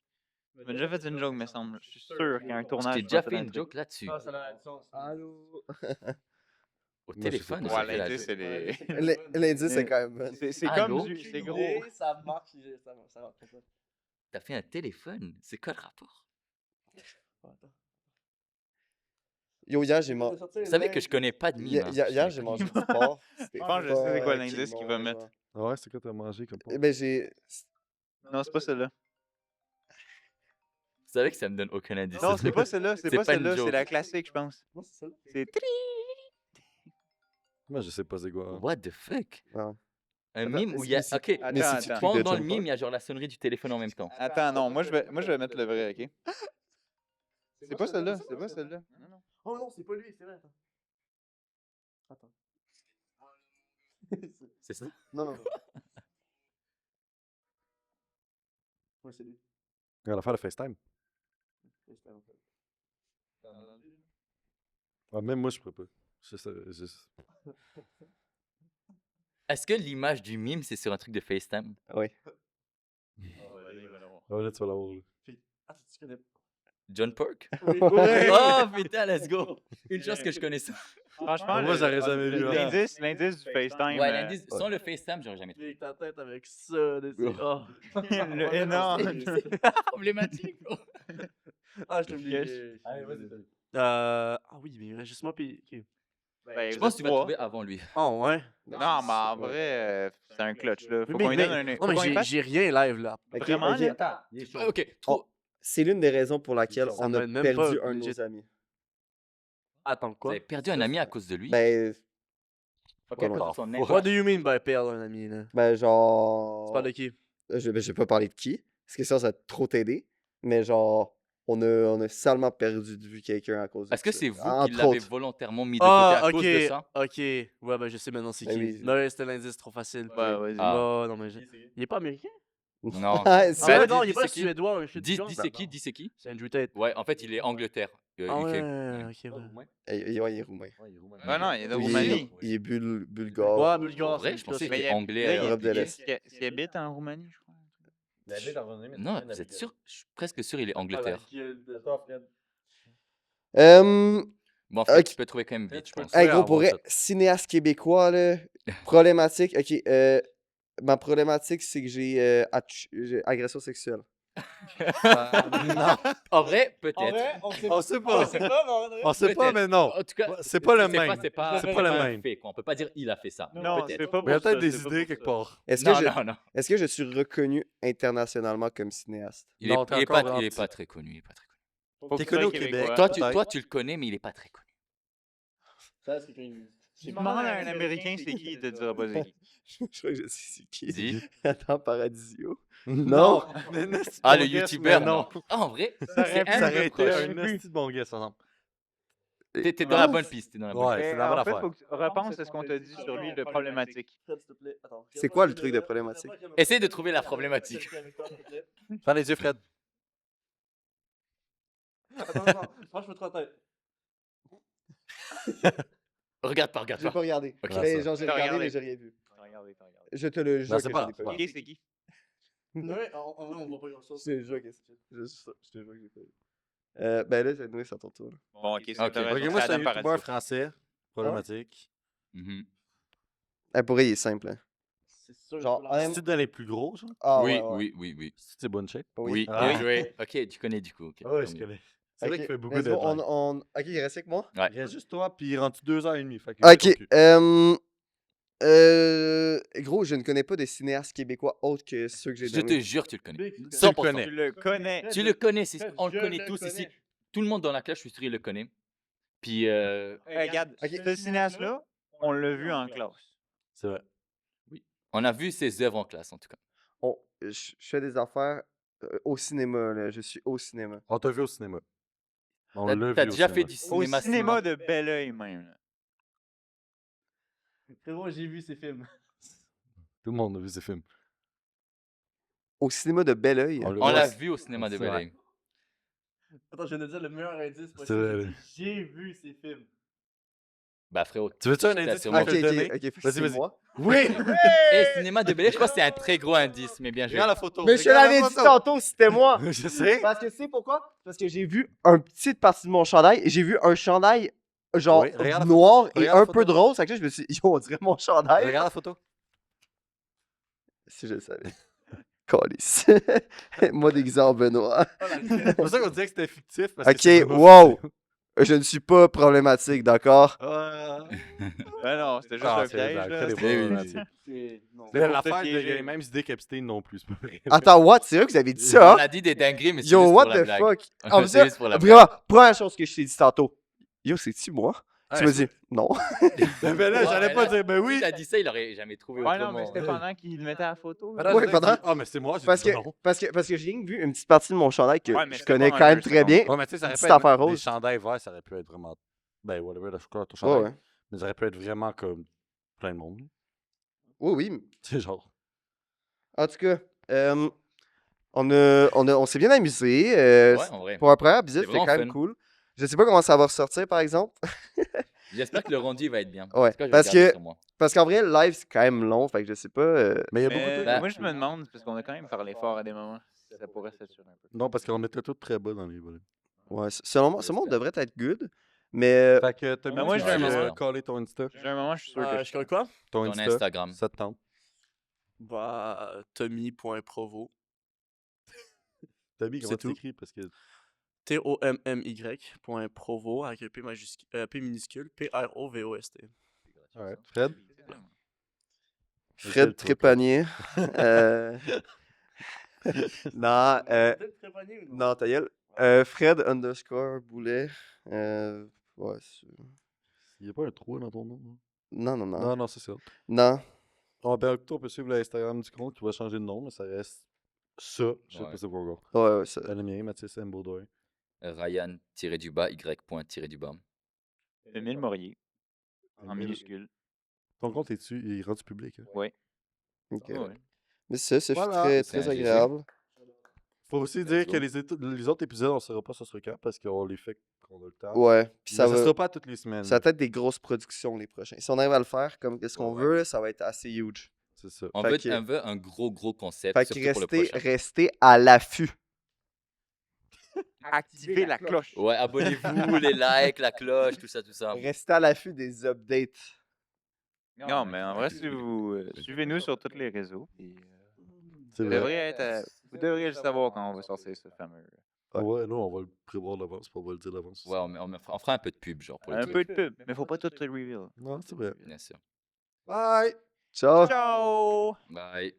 Tu m'as déjà fait une joke, me semble. Je suis sûr qu'il y a un Je tournage. t'ai déjà pour fait ça une dans le joke là-dessus. Ah, ça a du sens. Allô? Au Moi, je sais téléphone, pas. j'ai Ouais, fait la l'indice, joke. c'est les. L'indice, c'est quand même bon. C'est Allô? comme du. C'est gros. Et ça marche, ça marche comme ça. T'as fait un téléphone? C'est quoi le rapport? Attends. Yo, hier, j'ai Vous mangé... savez que je connais pas de mime. hein. Hier, j'ai mangé du porc. C'était Je pense que je sais c'est quoi fucking l'indice qu'il bon, va mettre. genre. Ah ouais, c'est quoi t'as mangé comme Eh ben, j'ai... Non, c'est pas celle-là. Vous savez que ça me donne aucun indice. Non, ce c'est truc. pas celle-là. C'est C'est pas pas une celle-là. joke. C'est la classique, je pense. Non, c'est ça. C'est. Moi, je sais pas c'est quoi. What the fuck? Ouais. Un Attends, mime où il y a. mais c'est- Ok, Mais Attends, c'est-tu attends. truc de pendant le John mime, Paul? il y a genre la sonnerie du téléphone en même temps. Attends, non, moi je vais mettre le vrai, ok? C'est pas celle-là, c'est pas celle-là. Non, non. Oh non, c'est pas lui, c'est vrai. Attends. C'est ça? Non, non, non. Ouais, c'est lui. Regarde l'affaire de FaceTime. Ah, même moi, je pourrais pas. Est-ce que l'image du mime, c'est sur un truc de FaceTime? Oui. Ah, là, tu vas l'avoir. Là. Ah, tu connais. John Perk? Oui, Oh putain, let's go! Une chose que je connais ça. Franchement, Moi, j'aurais jamais vu. Là. l'indice du FaceTime. Ouais, l'indice, sans le FaceTime, j'aurais jamais trouvé. Avec ta tête avec ça. Dessus. Oh. le énorme. C'est pas problématique, bro. Ah, je t'ai oublié. Allez, vas-y. Ah oui, mais il reste juste moi puis. ok. Ben, Je vous pense êtes que tu vas trois. trouver avant lui. Oh ouais. Non, mais en vrai, c'est un clutch, là. Faut Mais- qu'on lui mais- donne un... Non, faut mais qu'on lui fasse- j'ai rien live là. Ok, Vraiment, ok. là? Ok, trop. C'est l'une des raisons pour laquelle Ça on a m'aide même perdu pas, un de legit. nos amis. Attends, Vous quoi? avez perdu un ami à cause de lui? Ben, Ok, pas à cause longtemps. de son What do you mean by perdre un ami là? ben genre... Tu parles de qui? Je vais pas parler de qui, parce que ça va trop t'aider. Mais genre, on a salement perdu de vue quelqu'un à cause de Est-ce que ça. c'est vous qui Entre l'avez autres. volontairement mis de côté à Ah, cause de ça? ok. Ouais, ben je sais maintenant c'est Ben qui. oui. Non, c'était l'indice trop facile. Ouais, vas-y. Ah. Oh, non, mais il est pas américain? Non. Ah, Ben, c'est- Ah, dis- non, dis il est pas c'est qui? suédois, un shit Dis, du dis genre. c'est qui? Dis c'est qui? C'est Andrew Tate. Ouais, en fait, il est Angleterre. Ah UK. ouais, ok, ouais. ouais, il est roumain. Ouais, non, il est de Il est- Roumanie. Il est bulgare. Ouais, bulgare. En vrai, je pensais qu'il était anglais. Là, Europe de il- l'Est. il habite en Roumanie, je crois. Non, vous êtes sûr? Je suis presque sûr il est Angleterre. Bon, en fait, Ok. tu peux trouver quand même vite, je pense. Hey, gros, avoir pour vrai, ça. cinéaste québécois, là, problématique. Ok, ma problématique, c'est que j'ai agression sexuelle. En vrai, peut-être. On sait pas. On sait pas, Peut-être. mais non. En tout cas, C'est pas le c'est même. C'est pas, C'est pas le un même. fait, quoi. On peut pas dire il a fait ça. Non, peut-être. c'est pas Mais il y a pour ça, peut-être des c'est pas idées pour quelque ça. part. Non. Est-ce que je suis reconnu internationalement comme cinéaste? Il Non, est, t'es il est encore pas, en il est petit. pas très connu. Il est pas très connu. Faut que T'es tu sois connu au québécois. Québec. Toi, tu le connais, mais il est pas très connu. Tu demandes à un Américain c'est qui, il te dira pas c'est qui. Je crois que je sais c'est qui. Dis. Attends, Paradisio. Non. Ah, le youtubeur, non. non. Ah, en vrai, Ça c'est un aurait peu été proche. un esti de bon guess, par exemple. T'es dans la bonne piste. T'es dans la bonne Ouais, piste. c'est la bonne En fait, affaire. faut que tu repenses à ce qu'on t'a dit sur lui de problématique. C'est quoi le truc de problématique? Essaye de trouver la problématique. Faire les yeux, Fred. Attends, franchement, trop tête. Regarde pas, regarde J'ai pas. pas regardé. Ok. Ben, genre, j'ai T'as regardé, regardé. mais j'ai rien vu. T'as regardé. Je te le jure Non, que c'est je pas- l'ai c'est pas pas- vu. Qui c'est qui? Ouais, on voit pas grand chose. Je te jure que je te jure que j'ai pas vu. Ben là, c'est c'est à ton tour. là. Bon, ok, c'est Ok. intéressant. Ok, moi, c'est un Adam youtubeur Paradis. français. Problématique. Mhm. Pour vrai, il est simple. Hein. C'est sûr. Genre, je peux la- C'est dans les plus gros, genre. Ah, Oui, ouais, ouais. oui. C'est bonne shape. Oui, Ah. bien joué. Ok, tu connais du coup. ok. Ouais, Tant je mieux. connais. C'est vrai Ok, qu'il fait beaucoup let's de go, deadlines. Ok, il reste avec moi? Ouais. Il reste juste toi, puis il est rendu 2h30. Fait que Ok. Gros, je ne connais pas de cinéastes québécois autres que ceux que j'ai Je te donnés. jure, tu le connais. Tu le 100%. connais. Tu le connais. Tu le connais, on le Je connaît le tous ici. connais. Tout le monde dans la classe, je suis sûr, il le connaît. Puis, Hey, regarde, Ok. ce cinéaste-là, on l'a vu en classe. C'est vrai. on a vu ses œuvres en classe, en tout cas. Je fais des affaires au cinéma, là. Je suis au cinéma. On t'a vu au cinéma. On T'as l'a t'as vu au déjà fait cinéma. du Au cinéma. cinéma de bel oeil, même. là. Frérot, j'ai vu ces films. Tout le monde a vu ces films. Au cinéma de Belleuil. On On l'a ouais, vu au cinéma de c'est vrai. Belleuil. Attends, je viens de dire le meilleur indice C'est possible. vrai. J'ai dit, j'ai vu ces films. Bah, frérot. Tu veux-tu un T'as indice? sûrement- Ok, Je vais te ok, donner? ok. fait que Vas-y, c'est vas-y. moi. Oui! Et cinéma de Belleuil, je crois que c'est un très gros indice, mais bien joué. Regarde la photo. Mais je te regarde la l'avais dit photo. tantôt, c'était moi. Je sais. Parce que c'est pourquoi? Parce que j'ai vu une petite partie de mon chandail. J'ai vu un chandail genre Oui, regarde la noir photo. et Regarde la un peu photo. de rose. Fait que là, je me suis dit, yo, on dirait mon chandail. Regarde la photo. Si je le savais. Calice. Moi déguisé en Benoît. C'est pour ça qu'on disait que c'était fictif. Parce que Ok, c'est vraiment wow. fictif. Je ne suis pas problématique, d'accord? Ben non, c'était juste Ah, un c'est piège. exact, là, c'est des c'était- problématiques. Non. Mais pour l'affaire, te il y a piéger. les mêmes idées qu'Epstein non plus. C'est pas vrai. Attends, what? C'est vrai que vous avez dit On ça, hein? a dit des dingueries, mais c'est Yo, juste what pour la the blague. fuck? C'est En fait, juste pour la blague. vraiment, première chose que je t'ai dit tantôt. Yo, c'est-tu moi? Tu Ouais, m'as dit, non. Ben là, Ouais, j'allais mais pas là, dire, ben oui. Si t'as dit ça, il aurait jamais trouvé Ouais, non, autrement. mais c'était pendant qu'il mettait la photo. Ben là. là, Ouais, je pendant- dis, ah, mais c'est moi, j'ai Parce dit que, non. parce que j'ai rien vu une petite partie de mon chandail que Ouais, mais je c'était connais pas quand un même deux très bien. Ouais, mais tu sais, ça aurait Petite pu être affaire des rose. chandails verts, ça aurait pu être vraiment. Ben, whatever, la couleur de ton Ouais, chandail. ouais. Mais ça aurait pu être vraiment comme plein de monde. Oui, oui. C'est genre. En tout cas, On s'est bien amusé. Ouais, en vrai. Pour un premier épisode, C'est c'était quand vraiment même fun. cool. Je sais pas comment ça va ressortir, par exemple. J'espère que le rendu va être bien. Ouais, En tout cas, je vais parce regarder que- sur moi. Parce qu'en vrai, le live, c'est quand même long. Fait que je sais pas. Mais il y a beaucoup de Mais trucs. Bah, moi, je me demande, parce qu'on a quand même parlé fort à des moments, si ça pourrait saturer un peu. Non, parce qu'on était tous très bas dans les volets. Ouais, selon moi, J'espère. devrait être good. Mais Fait que t'as Ben, moi, mis j'ai un moment. caller ton Insta. J'ai un moment, je suis sûr que Je connais quoi? Ton Ton Insta. Instagram. Ça te tente. Bah, Tommy.provo. T'as mis C'est comment tout. t'écris parce que TOMMY.provo avec un P minuscule, P-R-O-V-O-S-T. Alright. Fred. Fred Trépanier. euh, non, non, ta gueule. Fred _ Boulet. Ouais, Il n'y a pas un trou dans ton nom. hein? non, non, non. Non, non, c'est ça. Non. Ben, écoute, on peut suivre l'Instagram du compte qui va changer de nom, mais ça reste ça. Je sais Ouais. pas c'est quoi encore. Ouais, ouais, ça. Le mien, Mathis M. Baudouin. Ryan-y.y.bas. Emile Morier, en minuscule. Ton compte est dessus, il est rendu public. Hein? Ouais. Ok. Ouais. Mais ça, c'est Voilà. très, C'est très un agréable. Faut aussi Let's dire go. que les autres épisodes, on ne saura pas sur ce camp parce qu'on les fait quand on a le temps. Ouais. Puis Mais ça va. sera pas toutes les semaines. Ça va être des grosses productions les prochains. Si on arrive à le faire comme qu'est-ce qu'on Ouais. veut, là, ça va être assez huge. C'est ça. On Fait veut, que- on veut un gros concept, Fait que surtout pour le prochain. restez à l'affût. Activez la cloche. Ouais, abonnez-vous, les likes, la cloche, tout ça. Restez à l'affût des updates. Non, mais en vrai, si vous suivez-nous sur tous les réseaux, puis, C'est vous, vrai. vous devriez le savoir quand on va sortir ce fameux. Ouais, non, on va le prévoir d'avance, on va le dire d'avance. Ouais, on fera un peu de pub, genre, pour le Un truc. peu de pub, mais faut pas tout reveal. Non, c'est vrai. Bien sûr. Bye! Ciao! Ciao! Bye.